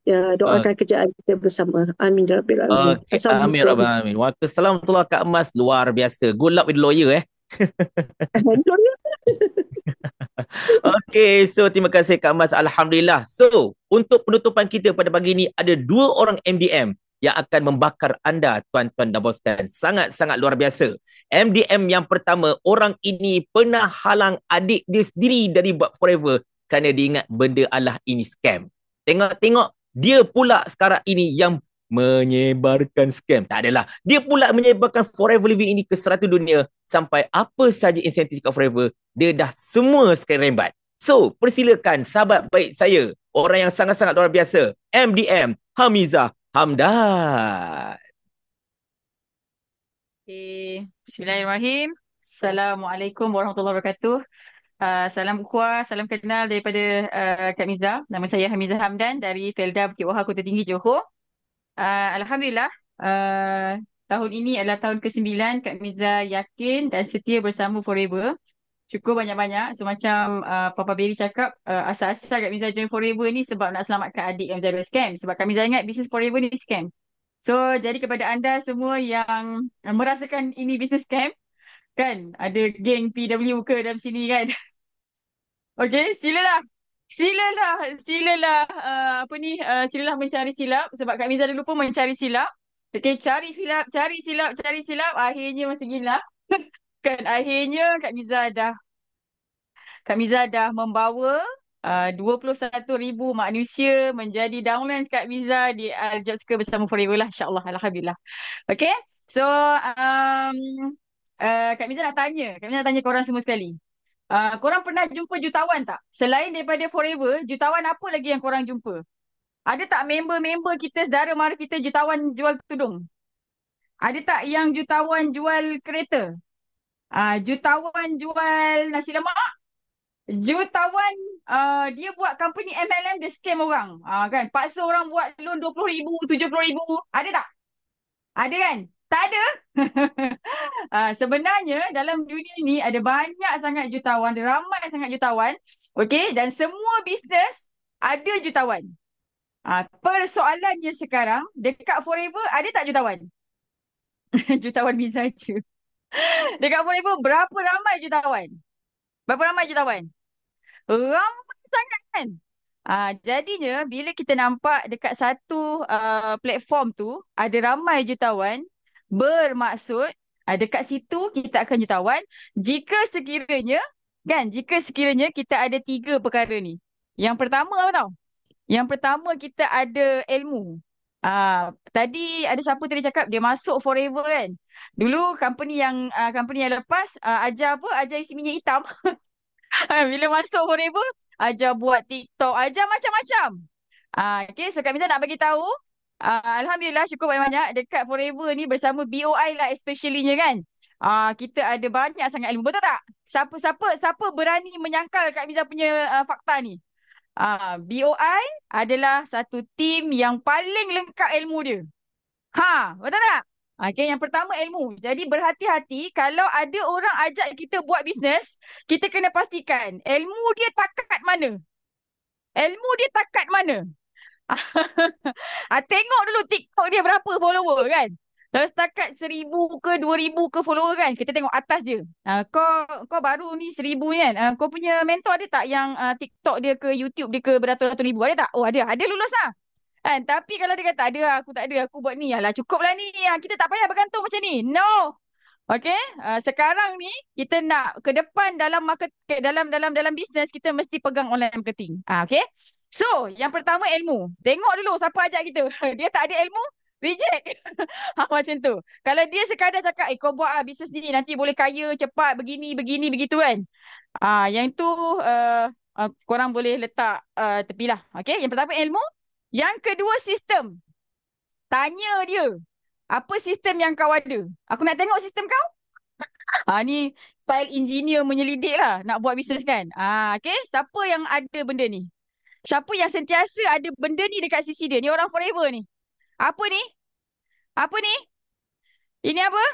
Ya, doakan kerjaan kita bersama. Amin ya Rabbil Alamin. Okay. Amin Rabbil Alamin. Waalaikumsalam warahmatullahi Kak Mas. Luar biasa. Good luck with the lawyer Okay, so terima kasih Kak Mas. Alhamdulillah. So, untuk penutupan kita pada pagi ini, ada 2 orang MDM yang akan membakar anda, tuan-tuan dan bos-bos. Sangat-sangat luar biasa. MDM yang pertama, orang ini pernah halang adik dia sendiri dari buat forever kerana dia ingat benda Allah ini scam. Tengok-tengok, dia pula sekarang ini yang menyebarkan scam. Tak adalah. Dia pula menyebarkan forever living ini ke serata dunia sampai apa saja insentif kat forever, dia dah semua sekali rembat. So, persilakan sahabat baik saya, orang yang sangat-sangat luar biasa, MDM Hamizah Hamdan. Okay. Bismillahirrahmanirrahim. Assalamualaikum warahmatullahi wabarakatuh. Salam ukhuwah, salam kenal daripada Kak Miza. Nama saya Hamizah Hamdan dari Felda Bukit Wahar Kota Tinggi Johor. Alhamdulillah, tahun ini adalah tahun ke-9 Kak Miza yakin dan setia bersama Forever. Syukur banyak-banyak. So macam Papa Berry cakap, asal-asal Kak Miza join Forever ni sebab nak selamatkan adik yang menjadi scam. Sebab Kak Miza ingat bisnes Forever ni scam. So jadi kepada anda semua yang merasakan ini bisnes scam, kan ada geng PW ke dalam sini kan? Okey, silalah. Silalah mencari silap sebab Kak Miza dulu pun mencari silap. Okey, cari silap, akhirnya macam ginilah. Kan akhirnya Kak Miza dah membawa 21,000 manusia menjadi downlines Kak Miza di Jobsker bersama Forever lah, insya-Allah, alhamdulillah. Okey. So Kak Miza nak tanya korang semua sekali. Korang pernah jumpa jutawan tak? Selain daripada Forever, jutawan apa lagi yang korang jumpa? Ada tak member-member kita, saudara mara kita jutawan jual tudung? Ada tak yang jutawan jual kereta? Jutawan jual nasi lemak? Jutawan dia buat company MLM, dia scam orang. Kan? Paksa orang buat loan 20,000, 70,000. Ada tak? Ada kan? Tak ada. Sebenarnya dalam dunia ni ada banyak sangat jutawan, ada ramai sangat jutawan. Okey, dan semua bisnes ada jutawan. Persoalannya sekarang, dekat Forever ada tak jutawan? Jutawan Miza je. Dekat Forever berapa ramai jutawan? Berapa ramai jutawan? Ramai sangat kan? Jadinya bila kita nampak dekat satu platform tu ada ramai jutawan, bermaksud dekat situ kita akan jutawan jika sekiranya kita ada 3 perkara ni. Yang pertama apa tau? Yang pertama kita ada ilmu. Tadi ada siapa tadi cakap dia masuk Forever kan? Dulu company yang lepas ajar apa? Ajar isi minyak hitam. Bila masuk Forever, ajar buat TikTok, ajar macam-macam. Okay, so Kak Miza nak bagi tahu, Alhamdulillah syukur banyak-banyak dekat Forever ni bersama BOI lah especially-nya kan. Kita ada banyak sangat ilmu. Betul tak? Siapa berani menyangkal Kak Miza punya fakta ni? BOI adalah satu tim yang paling lengkap ilmu dia. Betul tak? Okay, yang pertama ilmu. Jadi berhati-hati kalau ada orang ajak kita buat bisnes, kita kena pastikan ilmu dia takat mana. Ilmu dia takat mana. Tengok dulu TikTok dia berapa follower kan. Kalau setakat 1,000 ke 2,000 ke follower kan, kita tengok atas dia. Kau baru ni 1,000 ni kan. Kau punya mentor ada tak yang TikTok dia ke YouTube dia ke beratus-ratus ribu? Ada tak? Oh ada. Ada lulus lah. Kan? Tapi kalau dia kata ada, aku tak ada, aku buat ni. Alah cukup lah ni. Kita tak payah bergantung macam ni. No. Okay. Sekarang ni kita nak ke depan dalam market, dalam bisnes kita mesti pegang online marketing. Okay. So, yang pertama ilmu. Tengok dulu siapa ajak kita. Dia tak ada ilmu, reject. Macam tu. Kalau dia sekadar cakap, kau buat bisnes ni nanti boleh kaya cepat begini begitu kan. Yang tu korang boleh letak tepilah. Okay. Yang pertama ilmu. Yang kedua sistem. Tanya dia. Apa sistem yang kau ada? Aku nak tengok sistem kau. Ni style engineer menyelidik lah. Nak buat bisnes kan. Okay. Siapa yang ada benda ni? Siapa yang sentiasa ada benda ni dekat sisi dia? Ni orang Forever ni. Apa ni? Apa ni? Ini apa?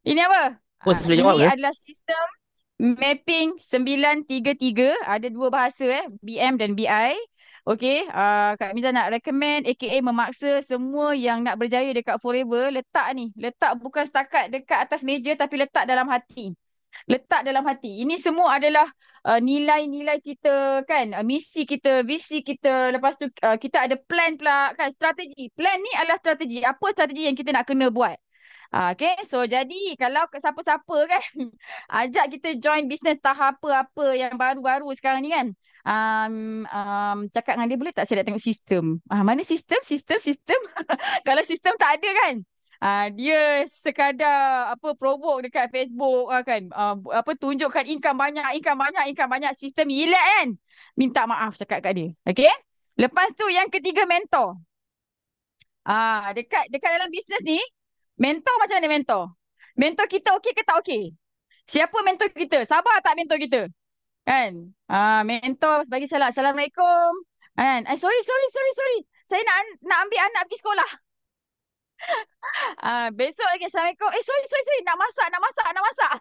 Ini apa? Ini adalah sistem mapping 933. Ada 2 bahasa BM dan BI. Okey, Kak Miza nak recommend aka memaksa semua yang nak berjaya dekat Forever letak ni. Letak bukan setakat dekat atas meja tapi letak dalam hati. Letak dalam hati. Ini semua adalah nilai-nilai kita kan, misi kita, visi kita. Lepas tu kita ada plan pula kan, strategi. Plan ni adalah strategi. Apa strategi yang kita nak kena buat? Okay, so jadi kalau siapa-siapa kan ajak kita join bisnes tahap apa-apa yang baru-baru sekarang ni kan, cakap dengan dia boleh tak saya nak tengok sistem. Mana sistem? Kalau sistem tak ada kan, dia sekadar provoke dekat Facebook kan, tunjukkan income banyak, sistem relax kan, minta maaf cakap kat dia. Okay, lepas tu yang ketiga mentor. Dekat dalam bisnes ni mentor macam mana mentor? Mentor kita okey ke tak okey? Siapa mentor kita? Sabar tak mentor kita? Kan? Mentor bagi salam. Assalamualaikum. Kan? Sorry. Saya nak ambil anak pergi sekolah. Besok lagi Assalamualaikum. Sorry. Nak masak.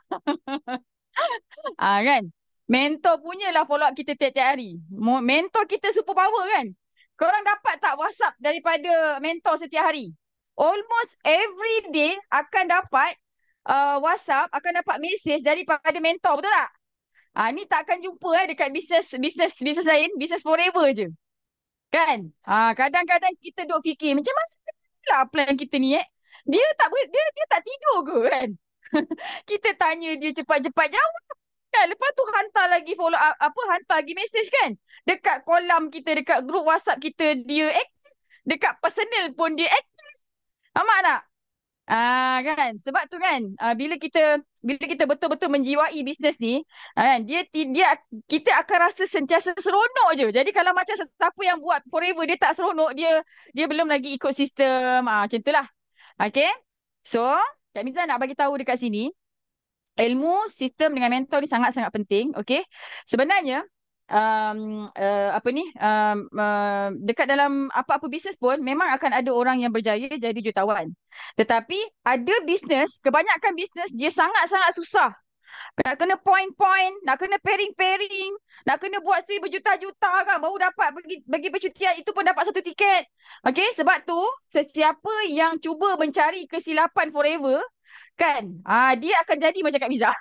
Kan? Mentor punyalah follow up kita tiap-tiap hari. Mentor kita super power kan? Korang dapat tak WhatsApp daripada mentor setiap hari? Almost every day akan dapat WhatsApp, akan dapat message daripada mentor, betul tak? Ni takkan jumpa dekat bisnes lain, bisnes forever je. Kan? Kadang-kadang kita duk fikir macam mana lah plan kita ni dia tak tidur ke kan? Kita tanya dia cepat-cepat jawab kan. Lepas tu hantar lagi follow up, hantar lagi message kan. Dekat kolam kita, dekat grup WhatsApp kita dia aktif. Dekat personal pun dia aktif. Faham tak? Kan, sebab tu kan, bila kita betul-betul menjiwai bisnes ni, kan, kita akan rasa sentiasa seronok je. Jadi kalau macam sesiapa yang buat forever dia tak seronok, dia belum lagi ikut sistem, macam itulah. Okay, so Kak Miza nak bagi tahu dekat sini, ilmu sistem dengan mentor ni sangat-sangat penting. Okay, sebenarnya dekat dalam apa-apa bisnes pun memang akan ada orang yang berjaya jadi jutawan. Tetapi ada bisnes, kebanyakan bisnes dia sangat-sangat susah. Nak kena point-point, nak kena pairing-pairing, nak kena buat berjuta-juta kan baru dapat bagi percutian, itu pun dapat satu tiket. Okay, sebab tu sesiapa yang cuba mencari kesilapan forever kan, dia akan jadi macam Kak Miza.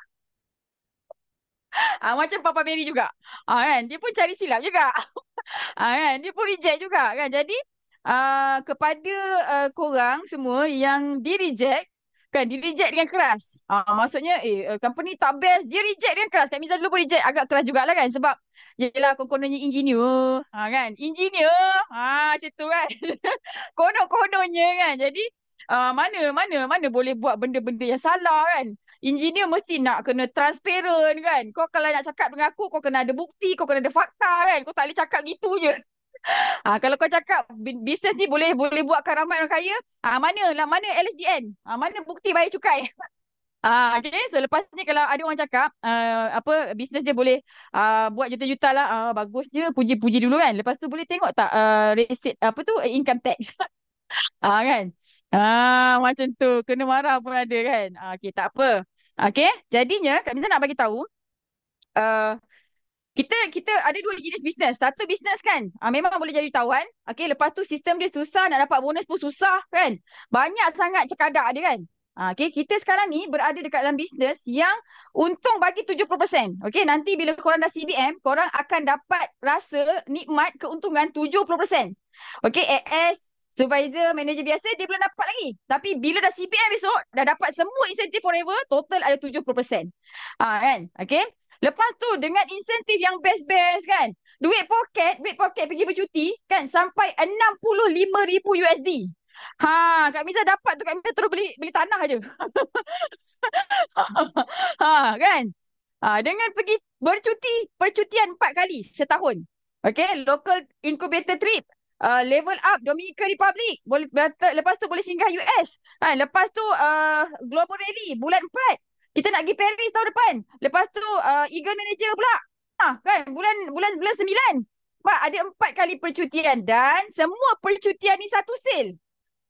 Macam Papa Mary juga. Kan, dia pun cari silap juga. Kan, dia pun reject juga kan. Jadi kepada korang semua yang di-reject kan, di-reject dengan keras. Maksudnya company tak best, dia reject dengan keras. Kak Miza dulu pun reject agak keras jugalah kan, sebab yelah kononnya engineer, kan, engineer, macam tu kan. Konon-kononnya kan. Jadi mana boleh buat benda-benda yang salah kan. Engineer mesti nak kena transparent kan. Kau kalau nak cakap dengan aku, kau kena ada bukti, kau kena ada fakta kan. Kau tak boleh cakap gitu je. Kalau kau cakap bisnes ni boleh buatkan ramai orang kaya, mana LSDN? Mana bukti bayar cukai? Okay, so lepas ni kalau ada orang cakap bisnes dia boleh buat juta-juta lah, bagusnya puji-puji dulu kan. Lepas tu boleh tengok tak receipt income tax. Kan? Macam tu. Kena marah pun ada kan. Okay, tak apa. Okay, jadinya Kak Miza nak bagi tahu, kita ada dua jenis bisnes. Satu bisnes kan, memang boleh jadi jutawan. Okay, lepas tu sistem dia susah, nak dapat bonus pun susah kan. Banyak sangat cekadak dia kan. Okay, kita sekarang ni berada dekat dalam bisnes yang untung bagi 70%. Okay, nanti bila korang dah CBM, korang akan dapat rasa nikmat keuntungan 70%. Okay, as supervisor, manager biasa, dia belum dapat lagi. Tapi bila dah CPM besok, dah dapat semua insentif forever, total ada 70%. Kan? Okay? Lepas tu, dengan insentif yang best-best kan, duit poket pergi bercuti kan, sampai 65,000 USD. Kak Miza dapat tu, Kak Miza terus beli tanah je. Kan? Dengan pergi percutian 4 kali setahun. Okay? Local incubator trip. Level up Dominican Republic, lepas tu boleh singgah US, lepas tu Global Rally bulan 4, kita nak pergi Paris tahun depan, lepas tu Eagle Manager pula kan bulan 9. Ada 4 kali percutian, dan semua percutian ni satu sale.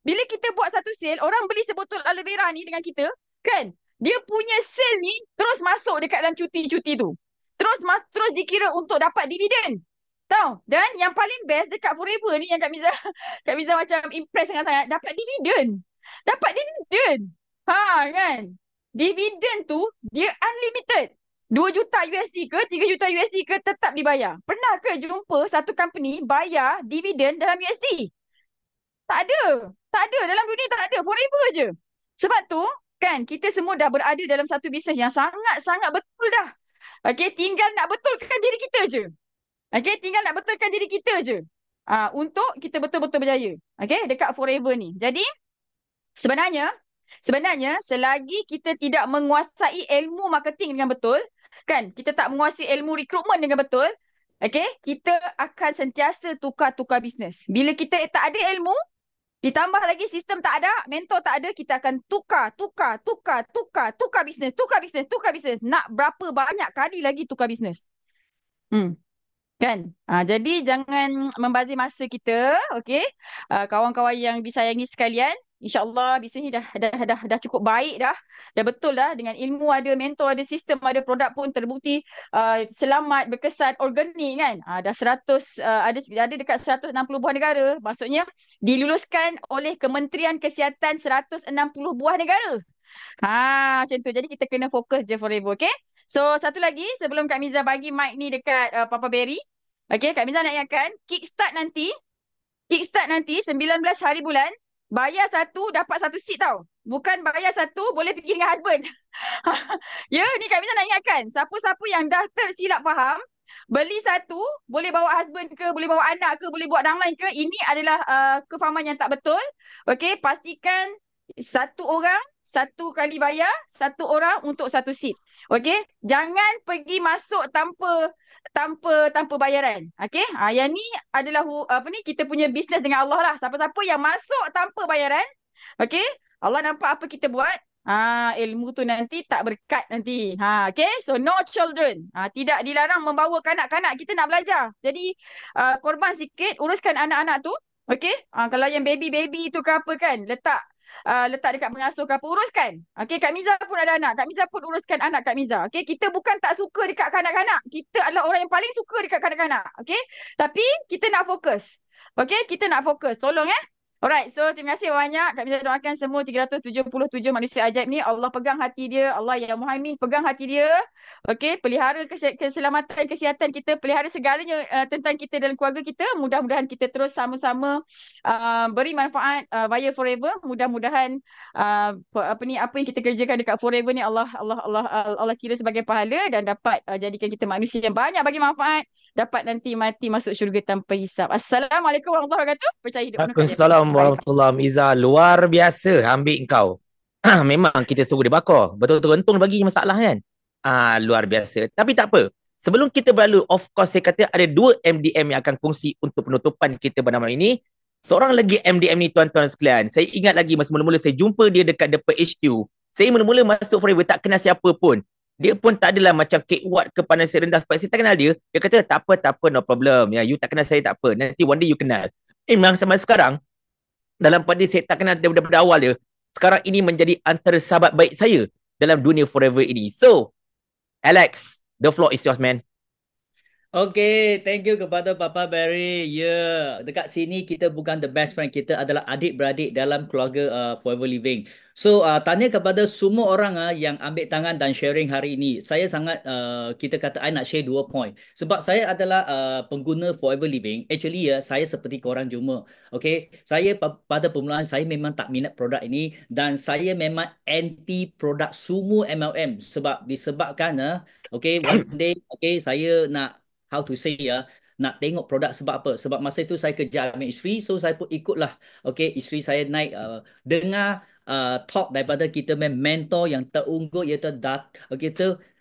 Bila kita buat satu sale, orang beli sebotol aloe vera ni dengan kita kan, dia punya sale ni terus masuk dekat dalam cuti-cuti tu, terus dikira untuk dapat dividen. Tahu? Dan yang paling best dekat forever ni yang Kak Miza macam impress sangat-sangat, dapat dividen. Kan? Dividen tu dia unlimited. 2 juta USD ke 3 juta USD ke tetap dibayar. Pernah ke jumpa satu company bayar dividen dalam USD? Tak ada. Dalam dunia tak ada. Forever je. Sebab tu kan, kita semua dah berada dalam satu bisnes yang sangat-sangat betul dah. Okay, tinggal nak betulkan diri kita je. Okay, tinggal nak betulkan diri kita je untuk kita betul-betul berjaya. Okay, dekat forever ni. Jadi, sebenarnya selagi kita tidak menguasai ilmu marketing dengan betul, kan, kita tak menguasai ilmu rekrutmen dengan betul, okay, kita akan sentiasa tukar-tukar bisnes. Bila kita tak ada ilmu, ditambah lagi sistem tak ada, mentor tak ada, kita akan tukar bisnes. Nak berapa banyak kali lagi tukar bisnes. Kan? Jadi jangan membazir masa kita, okey? Kawan-kawan yang disayangi sekalian, insya-Allah bisnes ni dah cukup baik dah. Dah betul dah, dengan ilmu ada, mentor ada, sistem ada, produk pun terbukti selamat, berkesan, organik kan. Dah 100 ada dekat 160 buah negara. Maksudnya diluluskan oleh Kementerian Kesihatan 160 buah negara. Macam tu. Jadi kita kena fokus je forever, okey? So, satu lagi sebelum Kak Miza bagi mic ni dekat Papa Berry. Okay, Kak Miza nak ingatkan, kickstart nanti 19 hari bulan, bayar satu, dapat satu seat tau. Bukan bayar satu, boleh pergi dengan husband. Ya, ni Kak Miza nak ingatkan. Siapa-siapa yang dah tersilap faham, beli satu, boleh bawa husband ke, boleh bawa anak ke, boleh bawa orang lain ke, ini adalah kefahaman yang tak betul. Okey, pastikan satu orang, satu kali bayar, satu orang untuk satu seat. Okey, jangan pergi masuk tanpa bayaran. Okey, yang ni adalah apa ni, kita punya bisnes dengan Allah lah. Siapa-siapa yang masuk tanpa bayaran, okey, Allah nampak apa kita buat. Ilmu tu nanti tak berkat nanti. Okay, so no children. Tidak dilarang membawa kanak-kanak. Kita nak belajar. Jadi korban sikit, uruskan anak-anak tu. Okay, kalau yang baby-baby tu ke apa kan, letak dekat pengasuh ke apa, uruskan. Okay, Kak Miza pun ada anak. Kak Miza pun uruskan anak Kak Miza. Okay, kita bukan tak suka dekat kanak-kanak. Kita adalah orang yang paling suka dekat kanak-kanak. Okay, tapi kita nak fokus. Okay, kita nak fokus. Tolong Alright, so terima kasih banyak. Kami doakan semua 377 manusia ajaib ni. Allah pegang hati dia. Allah yang Muhaimin pegang hati dia. Okey, pelihara keselamatan, kesihatan kita. Pelihara segalanya tentang kita dan keluarga kita. Mudah-mudahan kita terus sama-sama beri manfaat via Forever. Mudah-mudahan apa yang kita kerjakan dekat Forever ni Allah kira sebagai pahala dan dapat jadikan kita manusia yang banyak bagi manfaat. Dapat nanti mati masuk syurga tanpa hisap. Assalamualaikum warahmatullahi wabarakatuh. Percaya hidup penuh kajian. Assalamualaikum warahmatullahi wabarakatuh. Miza, luar biasa ambil kau. Memang kita suruh dia bakar. Betul-betul untung bagi masalah kan. Luar biasa. Tapi tak apa. Sebelum kita berlalu, of course saya kata ada 2 MDM yang akan kongsi untuk penutupan kita pada malam ini. Seorang lagi MDM ni tuan-tuan sekalian. Saya ingat lagi masa mula-mula saya jumpa dia dekat depan HQ. Saya mula-mula masuk Forever tak kenal siapa pun. Dia pun tak adalah macam cake what ke pandang saya rendah sebab saya tak kenal dia. Dia kata tak apa, no problem. Ya, you tak kenal saya tak apa. Nanti one day you kenal. Memang sampai sekarang dalam pada saya tak kenal daripada awal dia, sekarang ini menjadi antara sahabat baik saya dalam dunia Forever ini. So, Alex, the floor is yours, man. Okay, thank you kepada Papa Barry. Dekat sini kita bukan the best friend, kita adalah adik-beradik dalam keluarga Forever Living. So, tanya kepada semua orang yang ambil tangan dan sharing hari ini. Saya sangat, kita kata, I nak share 2 point. Sebab saya adalah pengguna Forever Living. Actually, saya seperti korang cuma. Okay, saya pada permulaan, saya memang tak minat produk ini. Dan saya memang anti produk semua MLM. Sebab disebabkan, okay, one day, okay, saya nak how to say nak tengok produk sebab apa? Sebab masa itu saya kerja dengan isteri, so saya pun ikutlah. Okay, isteri saya naik dengar talk daripada kita mentor yang terunggul iaitu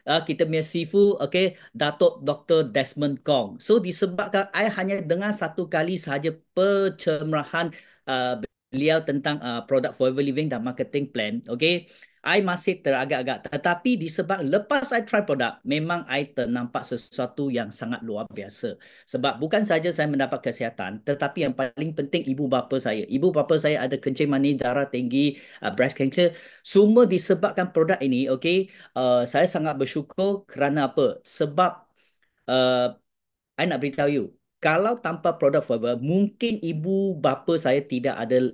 kita punya sifu, okay, Datuk Dr. Desmond Kong. So disebabkan I hanya dengar satu kali sahaja pencerahan beliau tentang produk Forever Living dan marketing plan, okay. I masih teragak-agak. Tetapi disebab lepas I try produk, memang I ternampak sesuatu yang sangat luar biasa. Sebab bukan saja saya mendapat kesihatan, tetapi yang paling penting ibu bapa saya. Ibu bapa saya ada kencing manis, darah tinggi, breast cancer. Semua disebabkan produk ini, okay. Saya sangat bersyukur kerana apa? Sebab I nak beritahu you, kalau tanpa produk Forever, mungkin ibu bapa saya tidak ada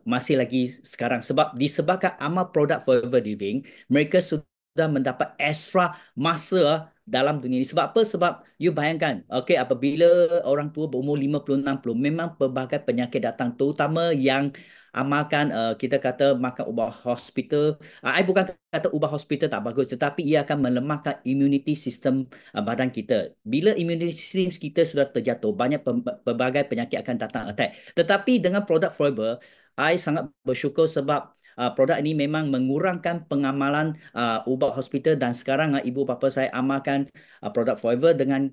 masih lagi sekarang. Sebab disebabkan amal produk Forever Living, mereka sudah mendapat extra masa dalam dunia ini. Sebab apa? Sebab you bayangkan, okay, apabila orang tua berumur 50-60, memang pelbagai penyakit datang, terutama yang amalkan kita kata makan ubat hospital. I bukan kata ubat hospital tak bagus, tetapi ia akan melemahkan immunity system badan kita. Bila immunity system kita sudah terjatuh, banyak pelbagai penyakit akan datang attack. Tetapi dengan produk Forever, I sangat bersyukur sebab produk ini memang mengurangkan pengamalan ubat hospital dan sekarang ibu bapa saya amalkan produk Forever dengan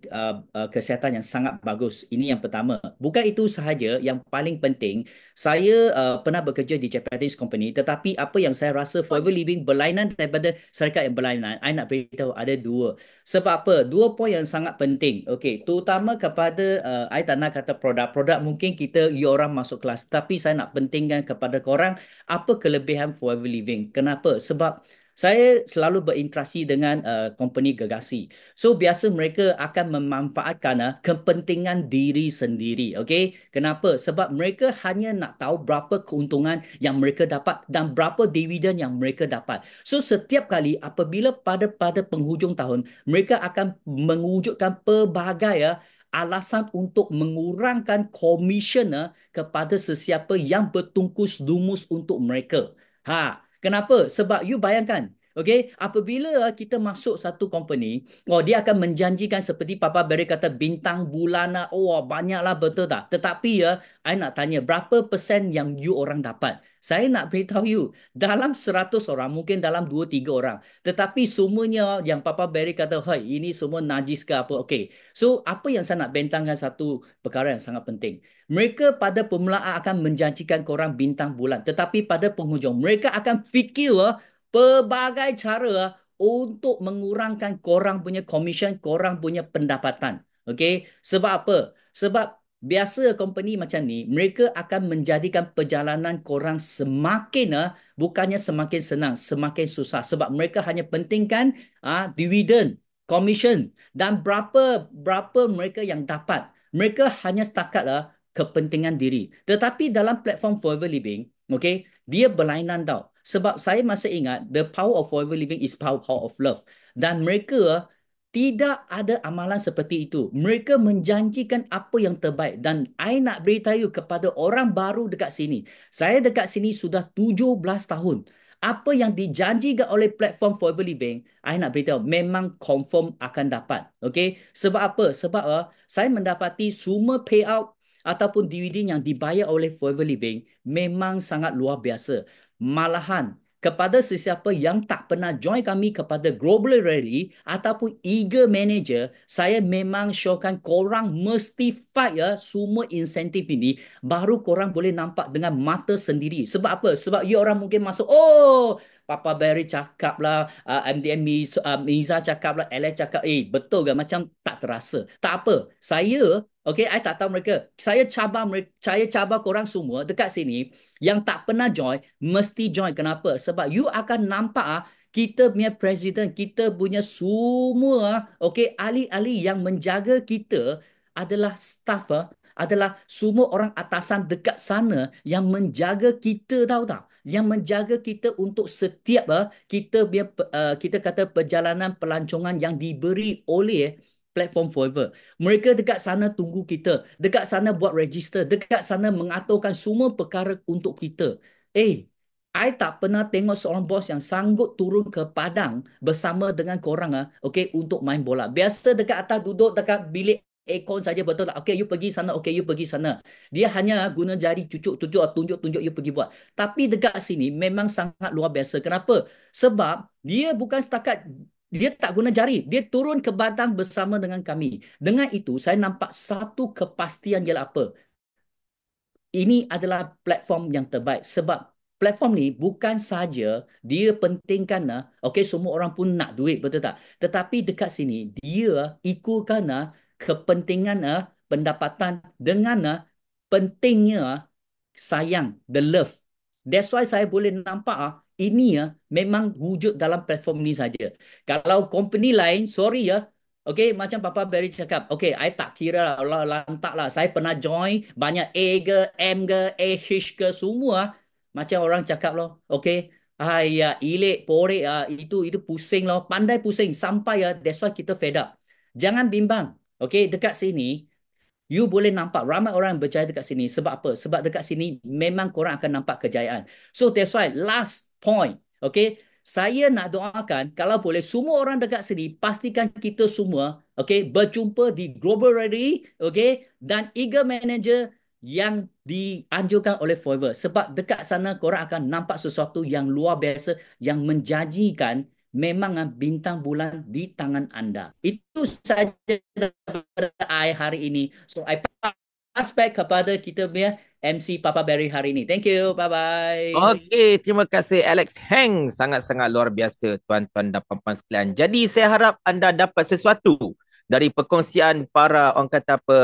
kesihatan yang sangat bagus. Ini yang pertama. Bukan itu sahaja, yang paling penting, saya pernah bekerja di Japanese company, tetapi apa yang saya rasa Forever Living berlainan daripada syarikat yang berlainan, I nak beritahu ada 2. Sebab apa? 2 poin yang sangat penting. Okey, terutama kepada I tak nak kata produk mungkin you orang masuk kelas, tapi saya nak pentingkan kepada korang apa kelebihan Forever Living. Kenapa? Sebab Saya selalu berinteraksi dengan company gergasi. So biasa mereka akan memanfaatkan kepentingan diri sendiri. Okay? Kenapa? Sebab mereka hanya nak tahu berapa keuntungan yang mereka dapat dan berapa dividen yang mereka dapat. So setiap kali apabila pada penghujung tahun, mereka akan mewujudkan pelbagai alasan untuk mengurangkan komisen kepada sesiapa yang bertungkus lumus untuk mereka. Kenapa? Sebab you bayangkan, okay, apabila kita masuk satu company, dia akan menjanjikan seperti Papa Barry kata bintang bulan, banyaklah, betul tak? Tetapi I nak tanya berapa persen yang you orang dapat? Saya nak beritahu you, dalam 100 orang, mungkin dalam 2-3 orang. Tetapi semuanya yang Papa Barry kata, hai, ini semua najis ke apa? Okay. So, apa yang saya nak bentangkan satu perkara yang sangat penting. Mereka pada permulaan akan menjanjikan korang bintang bulan. Tetapi pada penghujung, mereka akan fikir pelbagai cara untuk mengurangkan korang punya komisen, korang punya pendapatan. Okay? Sebab apa? Sebab biasa company macam ni, mereka akan menjadikan perjalanan korang semakin, bukannya semakin senang, semakin susah. Sebab mereka hanya pentingkan dividen, komisen dan berapa mereka yang dapat. Mereka hanya setakat kepentingan diri. Tetapi dalam platform Forever Living, okay, dia berlainan tau. Sebab saya masih ingat, the power of Forever Living is power of love. Dan mereka tidak ada amalan seperti itu. Mereka menjanjikan apa yang terbaik. Dan I nak beritahu kepada orang baru dekat sini. Saya dekat sini sudah 17 tahun. Apa yang dijanjikan oleh platform Forever Living, I nak beritahu, memang confirm akan dapat. Okay? Sebab apa? Sebab saya mendapati semua payout ataupun dividen yang dibayar oleh Forever Living memang sangat luar biasa. Malahan, kepada sesiapa yang tak pernah join kami kepada Global Rally ataupun Eager Manager, saya memang syorkan korang mesti fight semua insentif ini, baru korang boleh nampak dengan mata sendiri. Sebab apa? Sebab you orang mungkin masuk, Papa Barry cakap lah, MDM Miza cakap lah, Alex cakap, betul ke? Macam tak terasa. Tak apa. Saya, okay, I tak tahu mereka. Saya cabar korang semua dekat sini yang tak pernah join, mesti join. Kenapa? Sebab you akan nampak kita punya presiden, kita punya semua, okay, ahli-ahli yang menjaga kita adalah staff, adalah semua orang atasan dekat sana yang menjaga kita, tahu tak? Yang menjaga kita untuk setiap kita kata perjalanan pelancongan yang diberi oleh platform Forever. Mereka dekat sana tunggu kita, dekat sana buat register, dekat sana mengaturkan semua perkara untuk kita. I tak pernah tengok seorang bos yang sanggup turun ke padang bersama dengan korang okay, untuk main bola. Biasa dekat atas duduk dekat bilik aircon saja, betul tak? Okay, you pergi sana, okay, you pergi sana. Dia hanya guna jari tunjuk-tunjuk, you pergi buat. Tapi dekat sini memang sangat luar biasa. Kenapa? Sebab dia bukan setakat, dia tak guna jari. Dia turun ke padang bersama dengan kami. Dengan itu, saya nampak satu kepastian ialah apa? Ini adalah platform yang terbaik. Sebab platform ni bukan saja dia pentingkan, okay, semua orang pun nak duit, betul tak? Tetapi dekat sini, dia ikutkan kepentingan pendapatan dengan pentingnya sayang, the love. That's why saya boleh nampak ini memang wujud dalam platform ni saja. Kalau company lain, sorry okay, macam Papa Barry cakap, okay, I tak kira lah, lantak lah. Saya pernah join banyak A ke, M ke, H ke, semua. Macam orang cakap loh, okay, ilik, porek, itu pusing loh, pandai pusing. Sampai that's why kita fed up. Jangan bimbang. Okay, dekat sini, you boleh nampak ramai orang yang berjaya dekat sini. Sebab apa? Sebab dekat sini memang korang akan nampak kejayaan. So that's why last point. Okay. Saya nak doakan kalau boleh semua orang dekat sini pastikan kita semua okay, berjumpa di Global Ready okay, dan Eager Manager yang dianjurkan oleh Forever. Sebab dekat sana korang akan nampak sesuatu yang luar biasa yang menjanjikan memang bintang bulan di tangan anda. Itu saja daripada I hari ini. So, I pass back kepada kita punya MC Papa Barry hari ini. Thank you. Bye-bye. Okey, terima kasih Alex Heng. Sangat-sangat luar biasa tuan-tuan dan puan-puan sekalian. Jadi saya harap anda dapat sesuatu dari perkongsian para orang kata apa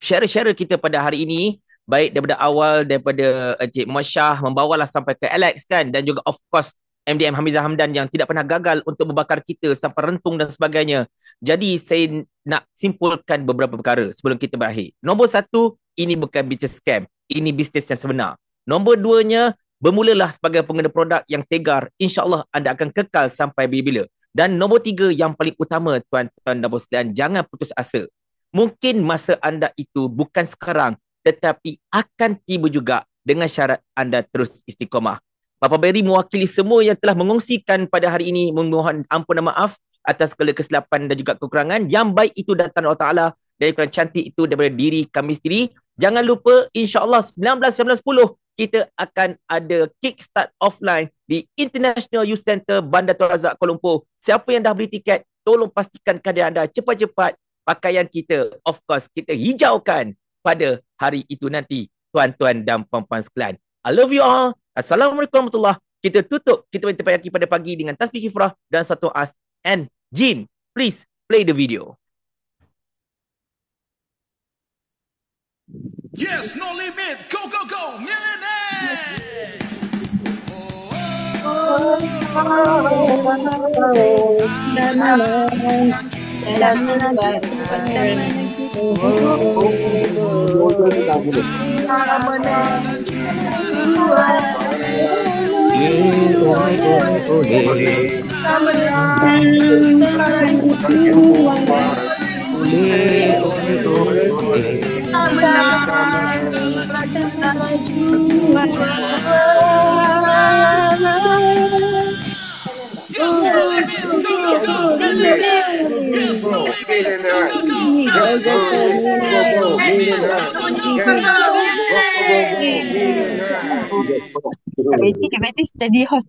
share-share kita pada hari ini. Baik daripada awal daripada Encik Muhammad Shah membawalah sampai ke Alex kan, dan juga of course MDM Hamizah Hamdan yang tidak pernah gagal untuk membakar kita sampai rentung dan sebagainya. Jadi saya nak simpulkan beberapa perkara sebelum kita berakhir. Nombor satu, ini bukan bisnes scam. Ini bisnes yang sebenar. Nombor duanya, bermulalah sebagai pengguna produk yang tegar. InsyaAllah anda akan kekal sampai bila-bila. Dan nombor tiga yang paling utama, tuan-tuan dan puan-puan, jangan putus asa. Mungkin masa anda itu bukan sekarang, tetapi akan tiba juga dengan syarat anda terus istiqamah. Papa Barry mewakili semua yang telah mengongsikan pada hari ini, memohon ampun dan maaf atas segala kesilapan dan juga kekurangan. Yang baik itu datang Allah Ta'ala, dan yang cantik itu daripada diri kami sendiri. Jangan lupa, insyaAllah 19-19-10 kita akan ada kickstart offline di International Youth Center Bandar Tun Razak Kuala Lumpur. Siapa yang dah beli tiket, tolong pastikan keadaan anda cepat-cepat. Pakaian kita, of course, kita hijaukan pada hari itu nanti, tuan-tuan dan puan-puan sekalian. I love you all. Assalamualaikum warahmatullahi wabarakatuh. Kita tutup, kita berjumpa pada pagi dengan tasbih kifrah dan satu as. And Jin, please play the video. Yes, no limit. Go, go, go. Millionaire. Yes, no limit. Go, go, go. Millionaire. Yes, no limit. Go, go, go. Millionaire. Yes, no limit. Go, go, go. Millionaire. Kak Betty tadi host